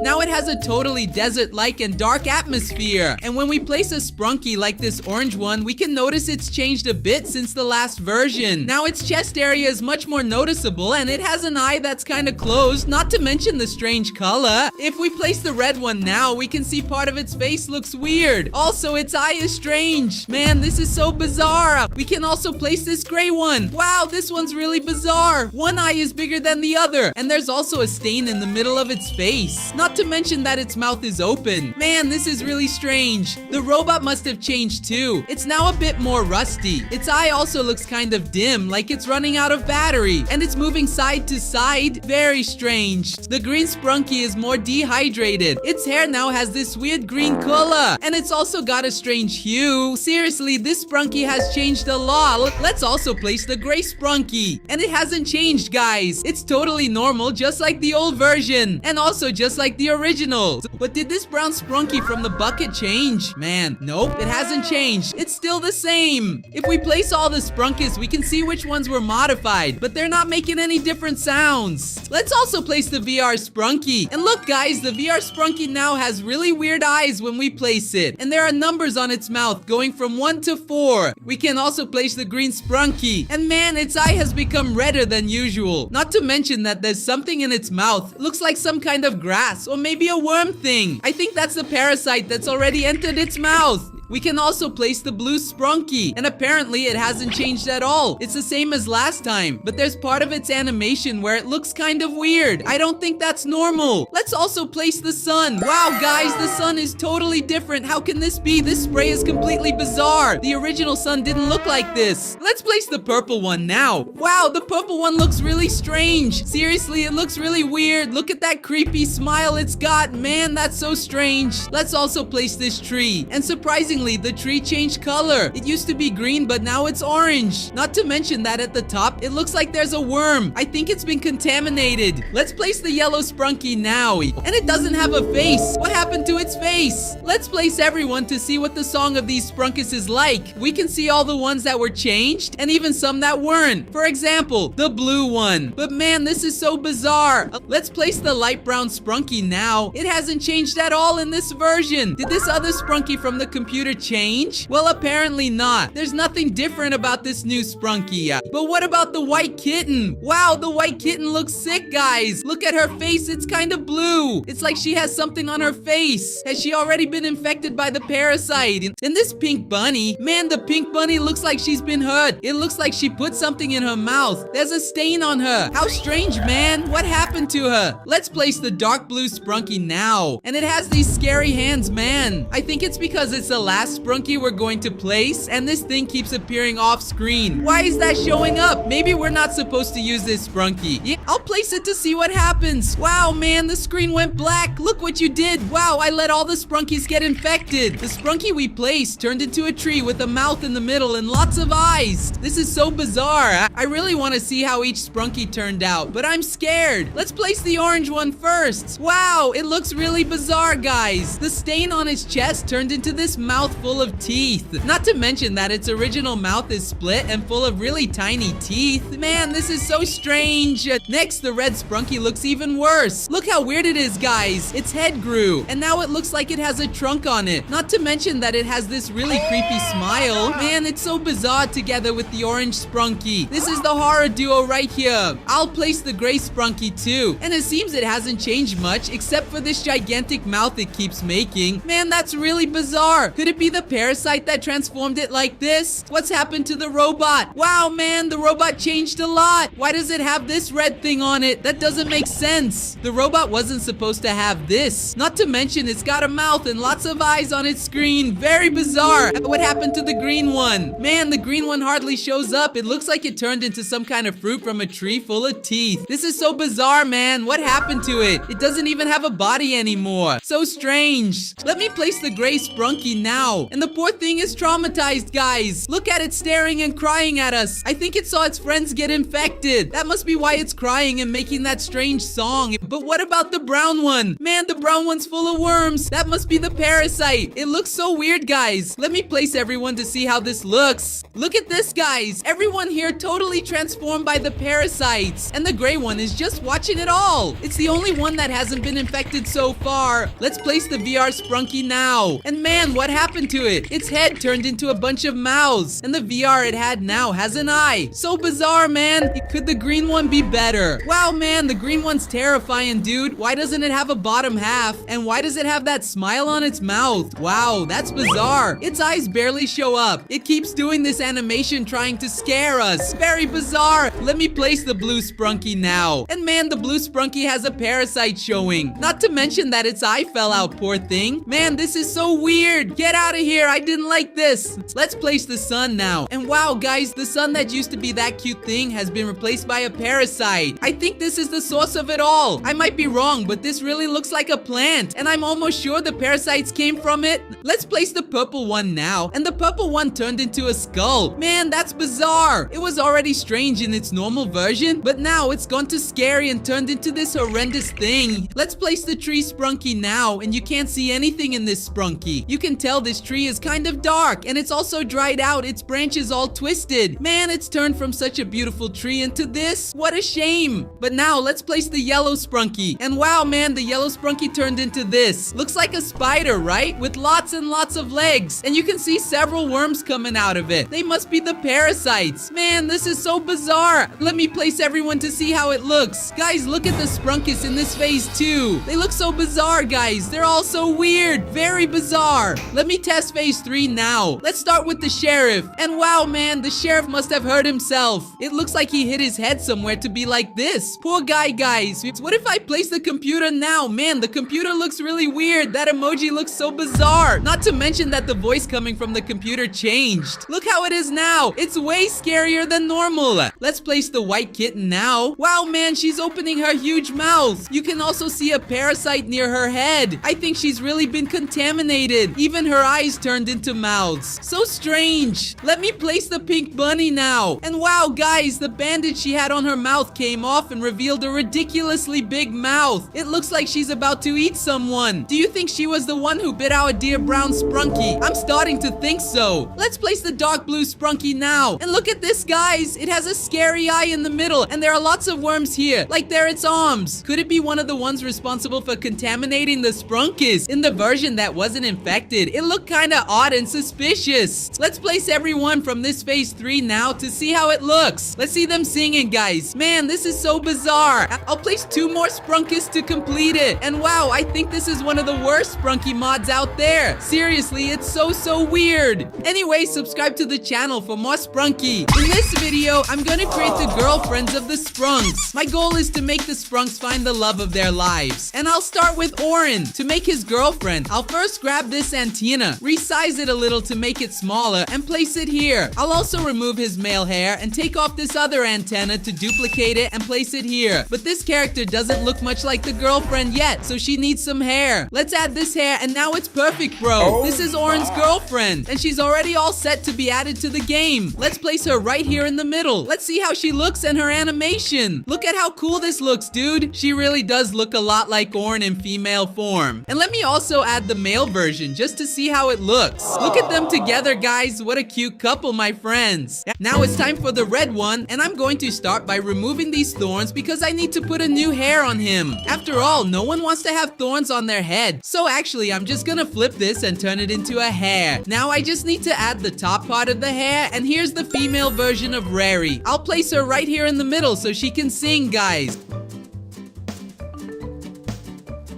Now it has a totally desert-like and dark atmosphere. And when we place a Sprunki like this orange one, we can notice it's changed a bit since the last version. Now its chest area is much more noticeable, and it has an eye that's kind of closed, not to mention the strange color. If we place the red one now, we can see part of its face looks weird. Also, its eye is strange. Man, this is so bizarre. We can also place this gray one. Wow, this one's really bizarre. One eye is bigger than the other, and there's also a stain in the middle of its face. Not to mention that its mouth is open. Man, this is really strange. The robot must have changed too. It's now a bit more rusty. Its eye also looks kind of dim, like it's running out of battery, and it's moving side to side. Very strange. The green Sprunki is more dehydrated. Its hair now has this weird green color, and it's also got a strange hue. Seriously, this Sprunki has changed a lot. Let's also place the gray Sprunki, and it hasn't changed, guys. It's totally normal, just like the old version, and also just like the original. But did this brown Sprunki from the bucket change? Man, nope, it hasn't changed. It's still the same. If we place all the Sprunkis, we can see which ones were modified, but they're not making any different sounds. Let's also place the VR Sprunki. And look, guys, the VR Sprunki now has really weird eyes when we place it, and there are numbers on its mouth going from 1 to 4. We can also place the green Sprunki, and man, its eye has become redder than usual. Not to mention that there's something in its mouth. It looks like some kind of grass or maybe a worm thing. I think that's the parasite that's already entered its mouth. We can also place the blue Sprunki, and apparently it hasn't changed at all. It's the same as last time, but there's part of its animation where it looks kind of weird. I don't think that's normal. Let's also place the sun. Wow, guys, the sun is totally different. How can this be? This spray is completely bizarre. The original sun didn't look like this. Let's place the purple one now. Wow, the purple one looks really strange. Seriously, it looks really weird. Look at that creepy smile it's got. Man, that's so strange. Let's also place this tree, and surprisingly, the tree changed color. It used to be green, but now it's orange. Not to mention that at the top, it looks like there's a worm. I think it's been contaminated. Let's place the yellow Sprunki now. And it doesn't have a face. What happened to its face? Let's place everyone to see what the song of these Sprunkis is like. We can see all the ones that were changed, and even some that weren't. For example, the blue one. But man, this is so bizarre. Let's place the light brown Sprunki now. It hasn't changed at all in this version. Did this other Sprunki from the computer change? Well, apparently not. There's nothing different about this new Sprunki. But what about the white kitten? Wow, the white kitten looks sick, guys. Look at her face. It's kind of blue. It's like she has something on her face. Has she already been infected by the parasite? And this pink bunny, man, the pink bunny looks like she's been hurt. It looks like she put something in her mouth. There's a stain on her. How strange, man. What happened to her? Let's place the dark blue Sprunki now. And it has these scary hands, man. I think it's because it's the last last Sprunky we're going to place, and this thing keeps appearing off screen. Why is that showing up? Maybe we're not supposed to use this Sprunky. Yeah, I'll place it to see what happens. Wow, man, the screen went black. Look what you did. Wow, I let all the Sprunkies get infected. The Sprunky we placed turned into a tree with a mouth in the middle and lots of eyes. This is so bizarre. I really want to see how each Sprunky turned out, but I'm scared. Let's place the orange one first. Wow, it looks really bizarre, guys. The stain on its chest turned into this mouth full of teeth. Not to mention that its original mouth is split and full of really tiny teeth. Man, this is so strange. Next, the red Sprunky looks even worse. Look how weird it is, guys. Its head grew, and now it looks like it has a trunk on it. Not to mention that it has this really creepy smile. Man, it's so bizarre together with the orange Sprunky. This is the horror duo right here. I'll place the gray Sprunky too, and it seems it hasn't changed much except for this gigantic mouth it keeps making. Man, that's really bizarre. Could it be the parasite that transformed it like this? What's happened to the robot? Wow, man, the robot changed a lot. Why does it have this red thing on it? That doesn't make sense. The robot wasn't supposed to have this. Not to mention it's got a mouth and lots of eyes on its screen. Very bizarre. What happened to the green one? Man, the green one hardly shows up. It looks like it turned into some kind of fruit from a tree full of teeth. This is so bizarre, man. What happened to it? It doesn't even have a body anymore. So strange. Let me place the gray Sprunky now. And the poor thing is traumatized, guys. Look at it staring and crying at us. I think it saw its friends get infected. That must be why it's crying and making that strange song. But what about the brown one? Man, the brown one's full of worms. That must be the parasite. It looks so weird, guys. Let me place everyone to see how this looks. Look at this, guys. Everyone here totally transformed by the parasites. And the gray one is just watching it all. It's the only one that hasn't been infected so far. Let's place the VR Sprunky now. And man, what happened to it? Its head turned into a bunch of mouths. And the VR it had now has an eye. So bizarre, man. Could the green one be better? Wow, man, the green one's terrifying, dude. Why doesn't it have a bottom half? And why does it have that smile on its mouth? Wow, that's bizarre. Its eyes barely show up. It keeps doing this animation trying to scare us. Very bizarre. Let me place the blue Sprunky now. And man, the blue Sprunky has a parasite showing. Not to mention that its eye fell out, poor thing. Man, this is so weird. Get out of here. I didn't like this. Let's place the sun now. And wow, guys, the sun that used to be that cute thing has been replaced by a parasite. I think this is the source of it all. I might be wrong, but this really looks like a plant. And I'm almost sure the parasites came from it. Let's place the purple one now. And the purple one turned into a skull. Man, that's bizarre. It was already strange in its normal version, but now it's gone to scary and turned into this horrendous thing. Let's place the tree Sprunky now, and you can't see anything in this Sprunky. You can tell this tree is kind of dark, and it's also dried out. Its branches all twisted. Man, it's turned from such a beautiful tree into this. What a shame. But now let's place the yellow Sprunky. And wow, man, the yellow Sprunky turned into this. Looks like a spider, right? With lots and lots of legs. And you can see several worms coming out of it. They must be the parasites. Man, this is so bizarre. Let me place everyone to see how it looks. Guys, look at the Sprunkis in this phase too. They look so bizarre, guys. They're all so weird. Very bizarre. Let me test phase 3 now. Let's start with the sheriff. And wow, man, the sheriff must have hurt himself. It looks like he hit his head somewhere to be like this. Poor guy, guys. What if I place the computer now? Man, the computer looks really weird. That emoji looks so bizarre. Not to mention that the voice coming from the computer changed. Look how it is now. It's way scarier than normal. Let's place the white kitten now. Wow, man, she's opening her huge mouth. You can also see a parasite near her head. I think she's really been contaminated. Even her eyes turned into mouths. So strange. Let me place the pink bunny now. And wow, guys, the bandage she had on her mouth came off and revealed a ridiculously big mouth. It looks like she's about to eat someone. Do you think she was the one who bit our dear brown Sprunky? I'm starting to think so. Let's place the dark blue Sprunky now. And look at this, guys. It has a scary eye in the middle, and there are lots of worms here, like they're its arms. Could it be one of the ones responsible for contaminating the Sprunkis in the version that wasn't infected? It looked kinda odd and suspicious. Let's place everyone from this phase 3 now to see how it looks. Let's see them singing, guys. Man, this is so bizarre. I'll place 2 more Sprunkis to complete it. And wow, I think this is one of the worst Sprunky mods out there. Seriously, it's so weird. Anyway, subscribe to the channel for more Sprunky. In this video, I'm gonna create the girlfriends of the Sprunks. My goal is to make the Sprunks find the love of their lives. And I'll start with Orin. To make his girlfriend, I'll first grab this antenna antenna. Resize it a little to make it smaller and place it here. I'll also remove his male hair and take off this other antenna to duplicate it and place it here. But this character doesn't look much like the girlfriend yet, so she needs some hair. Let's add this hair and now it's perfect, bro. This is Oren's girlfriend and she's already all set to be added to the game. Let's place her right here in the middle. Let's see how she looks and her animation. Look at how cool this looks, dude. She really does look a lot like Oren in female form. And let me also add the male version just to see how it looks. Look at them together, guys. What a cute couple, my friends. Now it's time for the red one, and I'm going to start by removing these thorns because I need to put a new hair on him. After all, no one wants to have thorns on their head. So actually, I'm just gonna flip this and turn it into a hair. Now I just need to add the top part of the hair, and here's the female version of Rary. I'll place her right here in the middle so she can sing, guys.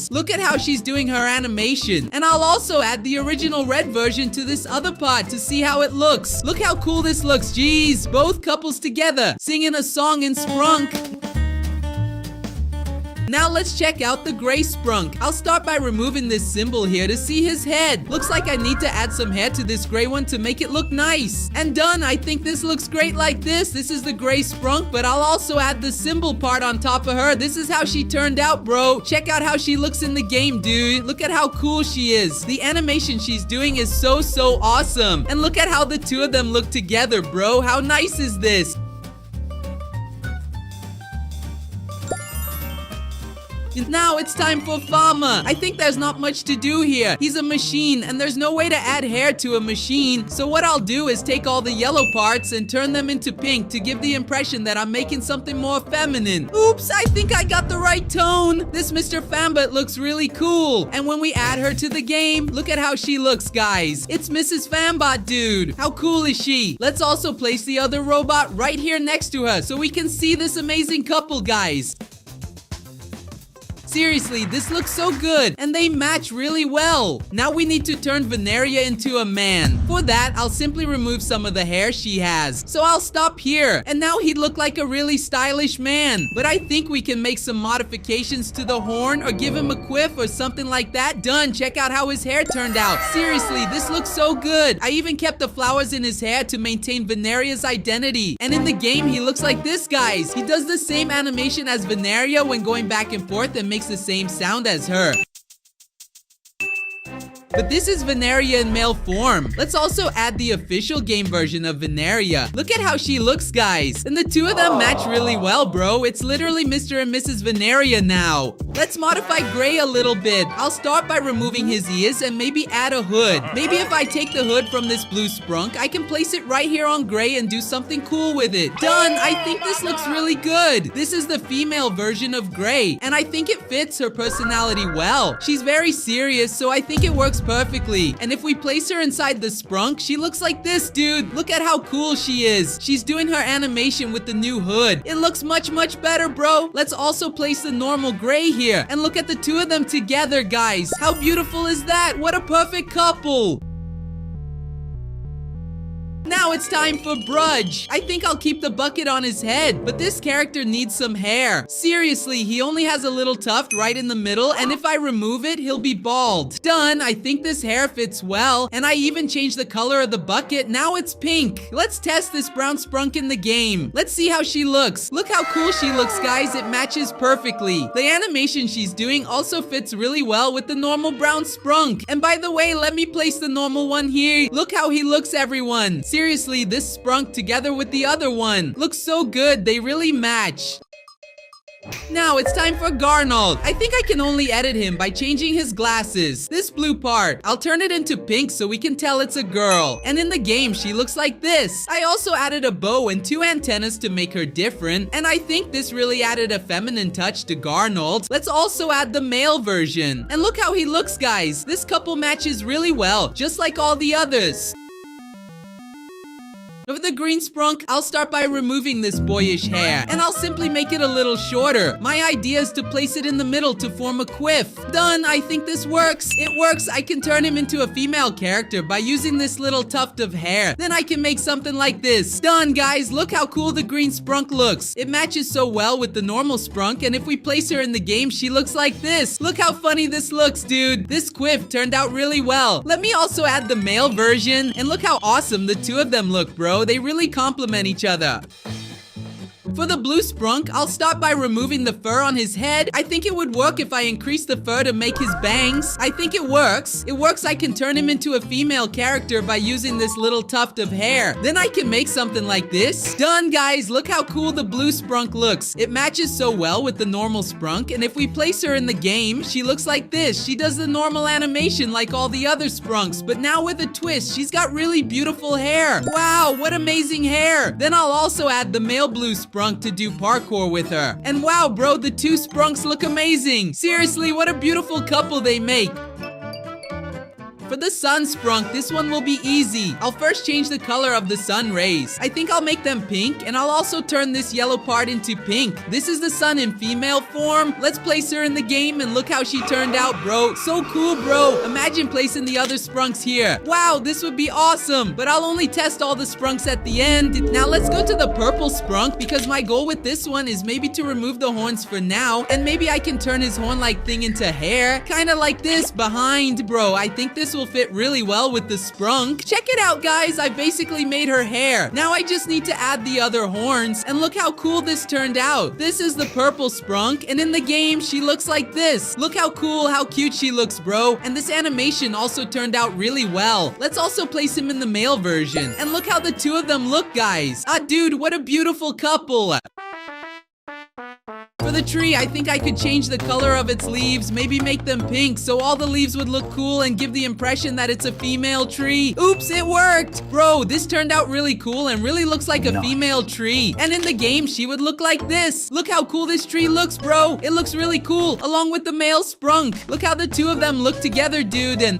Look at how she's doing her animation. And I'll also add the original red version to this other part to see how it looks. Look how cool this looks. Jeez, both couples together singing a song in Sprunk. Now let's check out the gray Sprunk. I'll start by removing this symbol here to see his head. Looks like I need to add some hair to this gray one to make it look nice. And done. I think this looks great like this. This is the gray Sprunk, but I'll also add the symbol part on top of her. This is how she turned out, bro. Check out how she looks in the game, dude. Look at how cool she is. The animation she's doing is so awesome. And look at how the two of them look together, bro. How nice is this? Now it's time for Fama. I think there's not much to do here. He's a machine and there's no way to add hair to a machine. So what I'll do is take all the yellow parts and turn them into pink to give the impression that I'm making something more feminine. Oops, I think I got the right tone. This Mr. Fambot looks really cool. And when we add her to the game, look at how she looks, guys. It's Mrs. Fambot, dude. How cool is she? Let's also place the other robot right here next to her so we can see this amazing couple, guys. Seriously, this looks so good, and they match really well. Now we need to turn Veneria into a man. For that, I'll simply remove some of the hair she has. So I'll stop here, and now he'd look like a really stylish man. But I think we can make some modifications to the horn or give him a quiff or something like that. Done. Check out how his hair turned out. Seriously, this looks so good. I even kept the flowers in his hair to maintain Veneria's identity. And in the game, he looks like this, guys. He does the same animation as Veneria when going back and forth and makes the same sound as her. But this is Veneria in male form. Let's also add the official game version of Veneria. Look at how she looks, guys. And the two of them match really well, bro. It's literally Mr. and Mrs. Veneria now. Let's modify Gray a little bit. I'll start by removing his ears and maybe add a hood. Maybe if I take the hood from this blue Sprunk, I can place it right here on Gray and do something cool with it. Done! I think this looks really good. This is the female version of Gray, and I think it fits her personality well. She's very serious, so I think it works perfectly. And if we place her inside the Sprunk, she looks like this, dude. Look at how cool she is. She's doing her animation with the new hood. It looks much better, bro. Let's also place the normal Gray here. And look at the two of them together, guys. How beautiful is that? What a perfect couple. Now it's time for Brudge. I think I'll keep the bucket on his head, but this character needs some hair. Seriously, he only has a little tuft right in the middle, and if I remove it, he'll be bald. Done. I think this hair fits well, and I even changed the color of the bucket. Now it's pink. Let's test this brown Sprunk in the game. Let's see how she looks. Look how cool she looks, guys. It matches perfectly. The animation she's doing also fits really well with the normal brown Sprunk. And by the way, let me place the normal one here. Look how he looks, everyone. Seriously, this Sprunk together with the other one looks so good. They really match. Now it's time for Garnold. I think I can only edit him by changing his glasses. This blue part, I'll turn it into pink so we can tell it's a girl. And in the game, she looks like this. I also added a bow and 2 antennas to make her different. And I think this really added a feminine touch to Garnold. Let's also add the male version. And look how he looks, guys. This couple matches really well, just like all the others. For the green sprunk, I'll start by removing this boyish hair, and I'll simply make it a little shorter. My idea is to place it in the middle to form a quiff. Done, I think this works. It works. I can turn him into a female character by using this little tuft of hair. Then I can make something like this. Done, guys. Look how cool the green sprunk looks. It matches so well with the normal sprunk, and if we place her in the game, she looks like this. Look how funny this looks, dude. This quiff turned out really well. Let me also add the male version, and look how awesome the two of them look, bro. They really complement each other. For the blue sprunk, I'll start by removing the fur on his head. I think it would work if I increase the fur to make his bangs. I think it works. It works. I can turn him into a female character by using this little tuft of hair. Then I can make something like this. Done, guys. Look how cool the blue sprunk looks. It matches so well with the normal sprunk, and if we place her in the game, she looks like this. She does the normal animation like all the other sprunks, but now with a twist. She's got really beautiful hair. Wow, what amazing hair. Then I'll also add the male blue sprunk to do parkour with her. And wow, bro, the two sprunks look amazing. Seriously, what a beautiful couple they make. For the sun sprunk, this one will be easy. I'll first change the color of the sun rays. I think I'll make them pink, and I'll also turn this yellow part into pink. This is the sun in female form. Let's place her in the game, and look how she turned out, bro. So cool, bro. Imagine placing the other sprunks here. Wow, this would be awesome, but I'll only test all the sprunks at the end. Now let's go to the purple sprunk, because my goal with this one is maybe to remove the horns for now, and maybe I can turn his horn-like thing into hair, kind of like this behind, bro. I think this will fit really well with the sprunk. Check it out, guys. I basically made her hair. Now I just need to add the other horns, and look how cool this turned out. This is the purple sprunk, and in the game, she looks like this. Look how cool, how cute she looks, bro. And this animation also turned out really well. Let's also place him in the male version, and look how the two of them look, guys. Ah, dude, what a beautiful couple. For the tree, I think I could change the color of its leaves, maybe make them pink so all the leaves would look cool and give the impression that it's a female tree. Oops, it worked! Bro, this turned out really cool and really looks like a female tree. And in the game, she would look like this. Look how cool this tree looks, bro. It looks really cool, along with the male sprunk. Look how the two of them look together, dude, and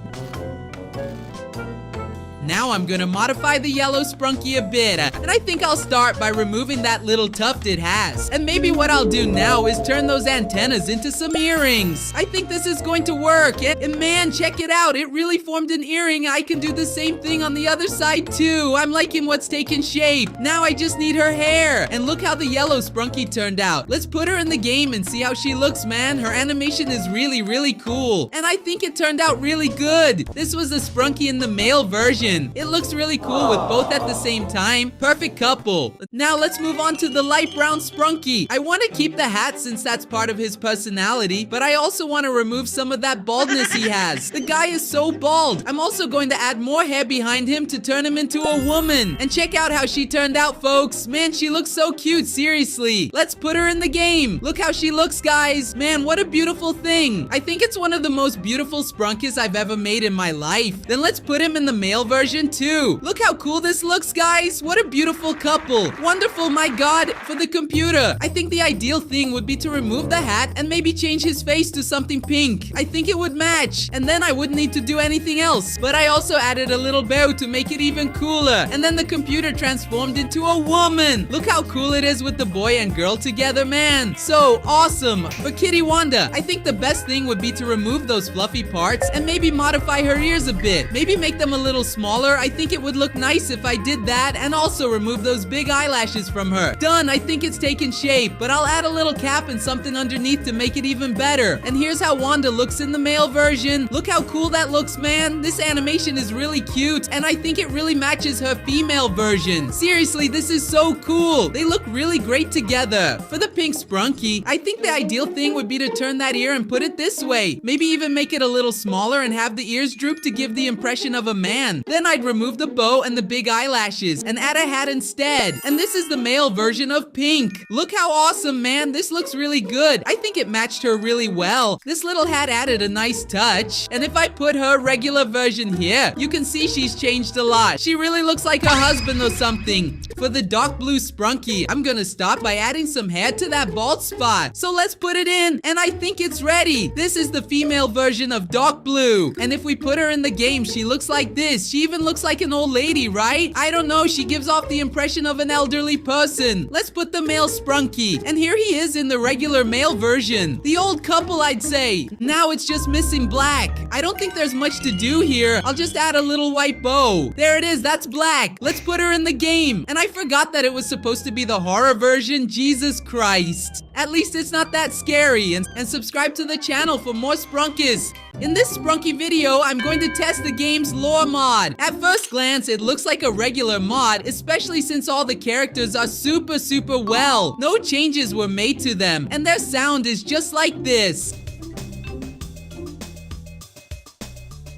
now I'm gonna modify the yellow Sprunky a bit, and I think I'll start by removing that little tuft it has. And maybe what I'll do now is turn those antennas into some earrings. I think this is going to work, and man, check it out, it really formed an earring. I can do the same thing on the other side too. I'm liking what's taken shape. Now I just need her hair, and look how the yellow Sprunky turned out. Let's put her in the game and see how she looks, man. Her animation is really, really cool, and I think it turned out really good. This was the Sprunky in the male version. It looks really cool with both at the same time. Perfect couple. Now let's move on to the light brown Sprunky. I want to keep the hat since that's part of his personality, but I also want to remove some of that baldness he has. The guy is so bald. I'm also going to add more hair behind him to turn him into a woman. And check out how she turned out, folks. Man, she looks so cute, seriously. Let's put her in the game. Look how she looks, guys. Man, what a beautiful thing. I think it's one of the most beautiful Sprunkis I've ever made in my life. Then let's put him in the male version too. Look how cool this looks, guys. What a beautiful couple. Wonderful, my god. For the computer, I think the ideal thing would be to remove the hat and maybe change his face to something pink. I think it would match, and then I wouldn't need to do anything else. But I also added a little bow to make it even cooler, and then the computer transformed into a woman. Look how cool it is with the boy and girl together, man. So awesome. For Kitty Wanda, I think the best thing would be to remove those fluffy parts and maybe modify her ears a bit. Maybe make them a little smaller. I think it would look nice if I did that, and also remove those big eyelashes from her. Done. I think it's taken shape, but I'll add a little cap and something underneath to make it even better. And here's how Wanda looks in the male version. Look how cool that looks, man. This animation is really cute, and I think it really matches her female version. Seriously, this is so cool. They look really great together. For the pink Sprunky, I think the ideal thing would be to turn that ear and put it this way. Maybe even make it a little smaller and have the ears droop to give the impression of a man. Then I'd remove the bow and the big eyelashes and add a hat instead. And this is the male version of pink. Look how awesome, man. This looks really good. I think it matched her really well. This little hat added a nice touch. And if I put her regular version here, you can see she's changed a lot. She really looks like her husband or something. For the dark blue Sprunky, I'm gonna start by adding some hair to that bald spot. So let's put it in, and I think it's ready. This is the female version of dark blue. And if we put her in the game, she looks like this. She even looks like an old lady, right? I don't know, she gives off the impression of an elderly person. Let's put the male Sprunki. And here he is in the regular male version. The old couple, I'd say. Now it's just missing Black. I don't think there's much to do here. I'll just add a little white bow. There it is, that's Black. Let's put her in the game. And I forgot that it was supposed to be the horror version. Jesus Christ. At least it's not that scary. And subscribe to the channel for more Sprunkis. In this Sprunki video, I'm going to test the game's lore mod. At first glance, it looks like a regular mod, especially since all the characters are super well. No changes were made to them, and their sound is just like this.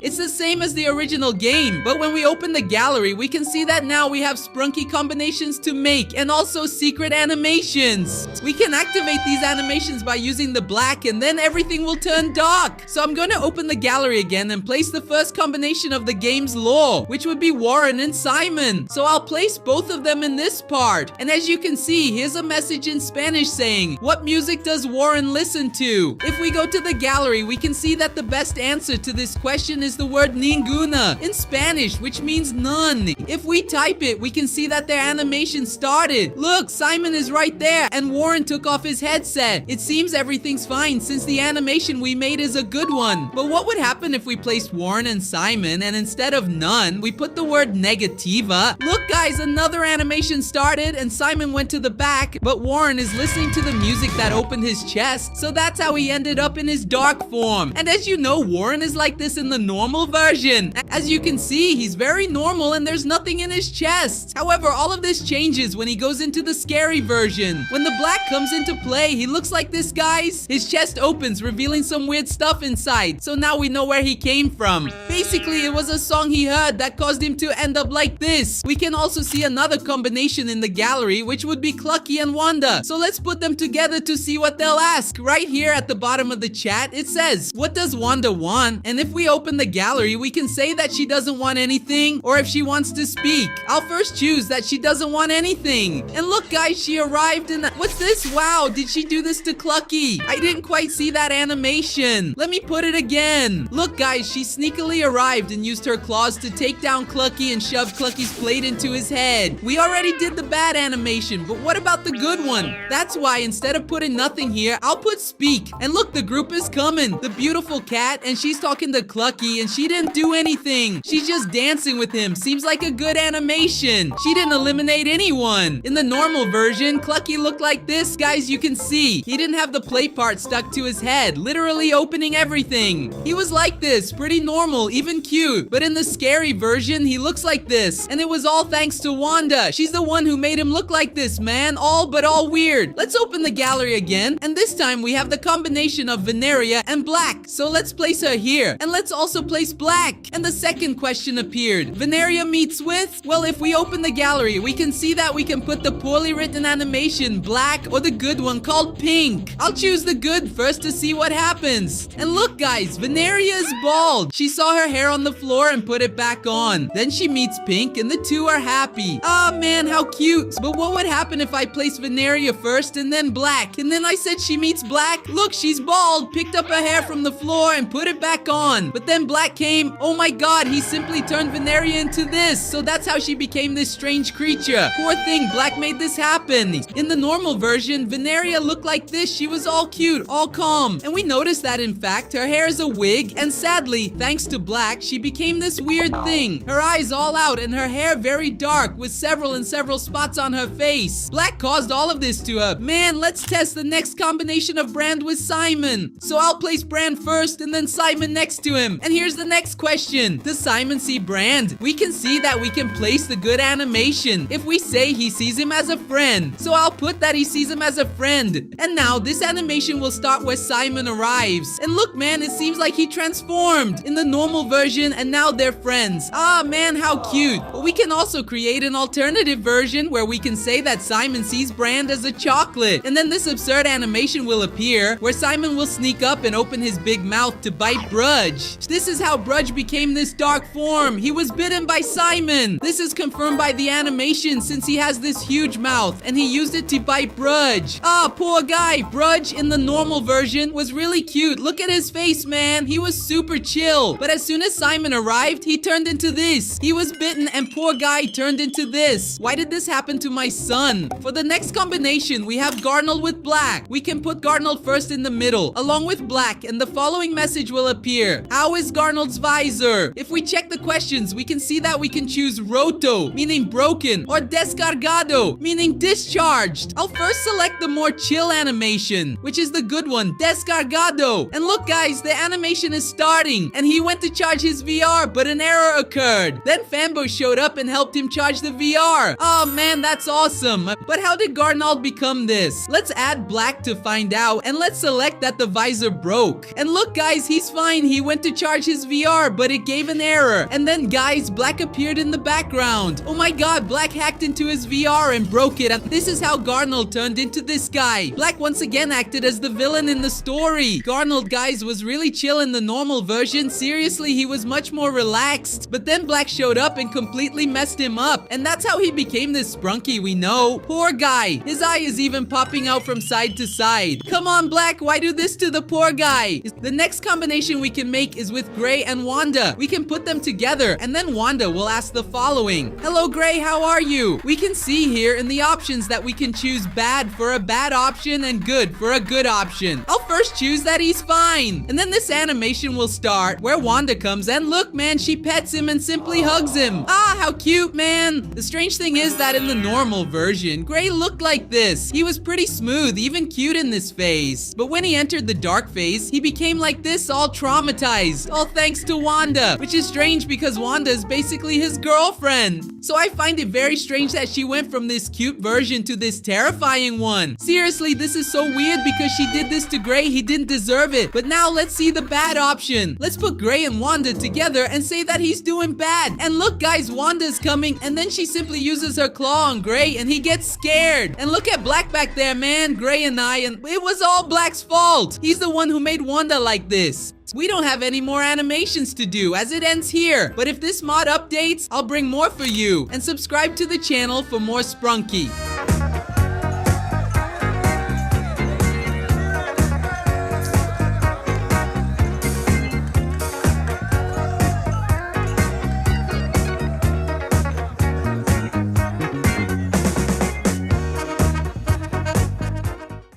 It's the same as the original game, but when we open the gallery, we can see that now we have Sprunki combinations to make and also secret animations. We can activate these animations by using the black and then everything will turn dark. So I'm going to open the gallery again and place the first combination of the game's lore, which would be Warren and Simon. So I'll place both of them in this part. And as you can see, here's a message in Spanish saying, "What music does Warren listen to?" If we go to the gallery, we can see that the best answer to this question is the word ninguna in Spanish, which means none. If we type it, we can see that their animation started. Look, Simon is right there, and Warren took off his headset. It seems everything's fine since the animation we made is a good one. But what would happen if we placed Warren and Simon, and instead of none, we put the word negativa? Look, guys, another animation started, and Simon went to the back, but Warren is listening to the music that opened his chest, so that's how he ended up in his dark form. And as you know, Warren is like this in the normal version. As you can see, he's very normal and there's nothing in his chest. However, all of this changes when he goes into the scary version. When the black comes into play, he looks like this, guys. His chest opens, revealing some weird stuff inside. So now we know where he came from. Basically, it was a song he heard that caused him to end up like this. We can also see another combination in the gallery, which would be Clucky and Wanda. So let's put them together to see what they'll ask. Right here at the bottom of the chat, it says, "What does Wanda want?" And if we open the gallery, we can say that she doesn't want anything, or if she wants to speak. I'll first choose that she doesn't want anything. And look, guys, she arrived in what's this? Wow, did she do this to Clucky? I didn't quite see that animation. Let me put it again. Look, guys, she sneakily arrived and used her claws to take down Clucky and shove Clucky's plate into his head. We already did the bad animation, but what about the good one? That's why instead of putting nothing here, I'll put speak. And look, the group is coming. The beautiful cat, and she's talking to Clucky, and she didn't do anything. She's just dancing with him. Seems like a good animation. She didn't eliminate anyone. In the normal version, Clucky looked like this, guys. You can see he didn't have the play part stuck to his head, literally opening everything. He was like this, pretty normal, even cute. But in the scary version, he looks like this, and it was all thanks to Wanda. She's the one who made him look like this, man. All weird. Let's open the gallery again, and this time we have the combination of Veneria and Black. So let's place her here, and let's also place Black. And the second question appeared. Veneria meets with? Well, if we open the gallery, we can see that we can put the poorly written animation Black or the good one called Pink. I'll choose the good first to see what happens. And look, guys, Veneria is bald. She saw her hair on the floor and put it back on. Then she meets Pink and the two are happy. Ah, man, how cute. But what would happen if I placed Veneria first and then Black? And then I said she meets Black. Look, she's bald, picked up her hair from the floor and put it back on. But then Black came. Oh my god, he simply turned Veneria into this. So that's how she became this strange creature. Poor thing, Black made this happen. In the normal version, Veneria looked like this. She was all cute, all calm. And we noticed that in fact, her hair is a wig. And sadly, thanks to Black, she became this weird thing. Her eyes all out and her hair very dark with several spots on her face. Black caused all of this to her. Man, let's test the next combination of Brand with Simon. So I'll place Brand first and then Simon next to him. And here's the next question. Does Simon see Brand? We can see that we can place the good animation if we say he sees him as a friend. So I'll put that he sees him as a friend. And now this animation will start where Simon arrives. And look, man, it seems like he transformed in the normal version and now they're friends. Ah, man, how cute. But we can also create an alternative version where we can say that Simon sees Brand as a chocolate. And then this absurd animation will appear where Simon will sneak up and open his big mouth to bite Brudge. This is how Brudge became this dark form. He was bitten by Simon. This is confirmed by the animation since he has this huge mouth and he used it to bite Brudge. Ah, poor guy. Brudge in the normal version was really cute. Look at his face, man. He was super chill. But as soon as Simon arrived, he turned into this. He was bitten and poor guy turned into this. Why did this happen to my son? For the next combination, we have Garnold with Black. We can put Garnold first in the middle, along with Black, and the following message will appear. How is Garnold's visor? If we check the questions, we can see that we can choose Roto, meaning broken, or Descargado, meaning discharged. I'll first select the more chill animation, which is the good one, Descargado. And look guys, the animation is starting, and he went to charge his VR, but an error occurred. Then Fanboy showed up and helped him charge the VR. Oh man, that's awesome. But how did Garnold become this? Let's add Black to find out, and let's select that the visor broke. And look guys, he's fine. He went to charge his VR, but it gave an error. And then guys, Black appeared in the background. Oh my god, Black hacked into his VR and broke it. And this is how Garnold turned into this guy. Black once again acted as the villain in the story. Garnold, guys, was really chill in the normal version. Seriously, he was much more relaxed. But then Black showed up and completely messed him up. And that's how he became this Sprunki we know. Poor guy. His eye is even popping out from side to side. Come on, Black, why do this to the poor guy? The next combination we can make is with Gray and Wanda. We can put them together, and then Wanda will ask the following. Hello, Gray, how are you? We can see here in the options that we can choose bad for a bad option and good for a good option. I'll first choose that he's fine. And then this animation will start where Wanda comes and look, man, she pets him and simply hugs him. Ah, how cute, man. The strange thing is that in the normal version, Gray looked like this. He was pretty smooth, even cute in this phase. But when he entered the dark phase, he became like this, all traumatized. All thanks to Wanda, which is strange because Wanda is basically his girlfriend. So I find it very strange that she went from this cute version to this terrifying one. Seriously, this is so weird because she did this to Gray. He didn't deserve it. But now let's see the bad option. Let's put Gray and Wanda together and say that he's doing bad. And look guys, Wanda's coming and then she simply uses her claw on Gray and he gets scared. And look at Black back there, man. Gray and it was all Black's fault. He's the one who made Wanda like this. We don't have any more animations to do as it ends here. But if this mod updates, I'll bring more for you. And subscribe to the channel for more Sprunki.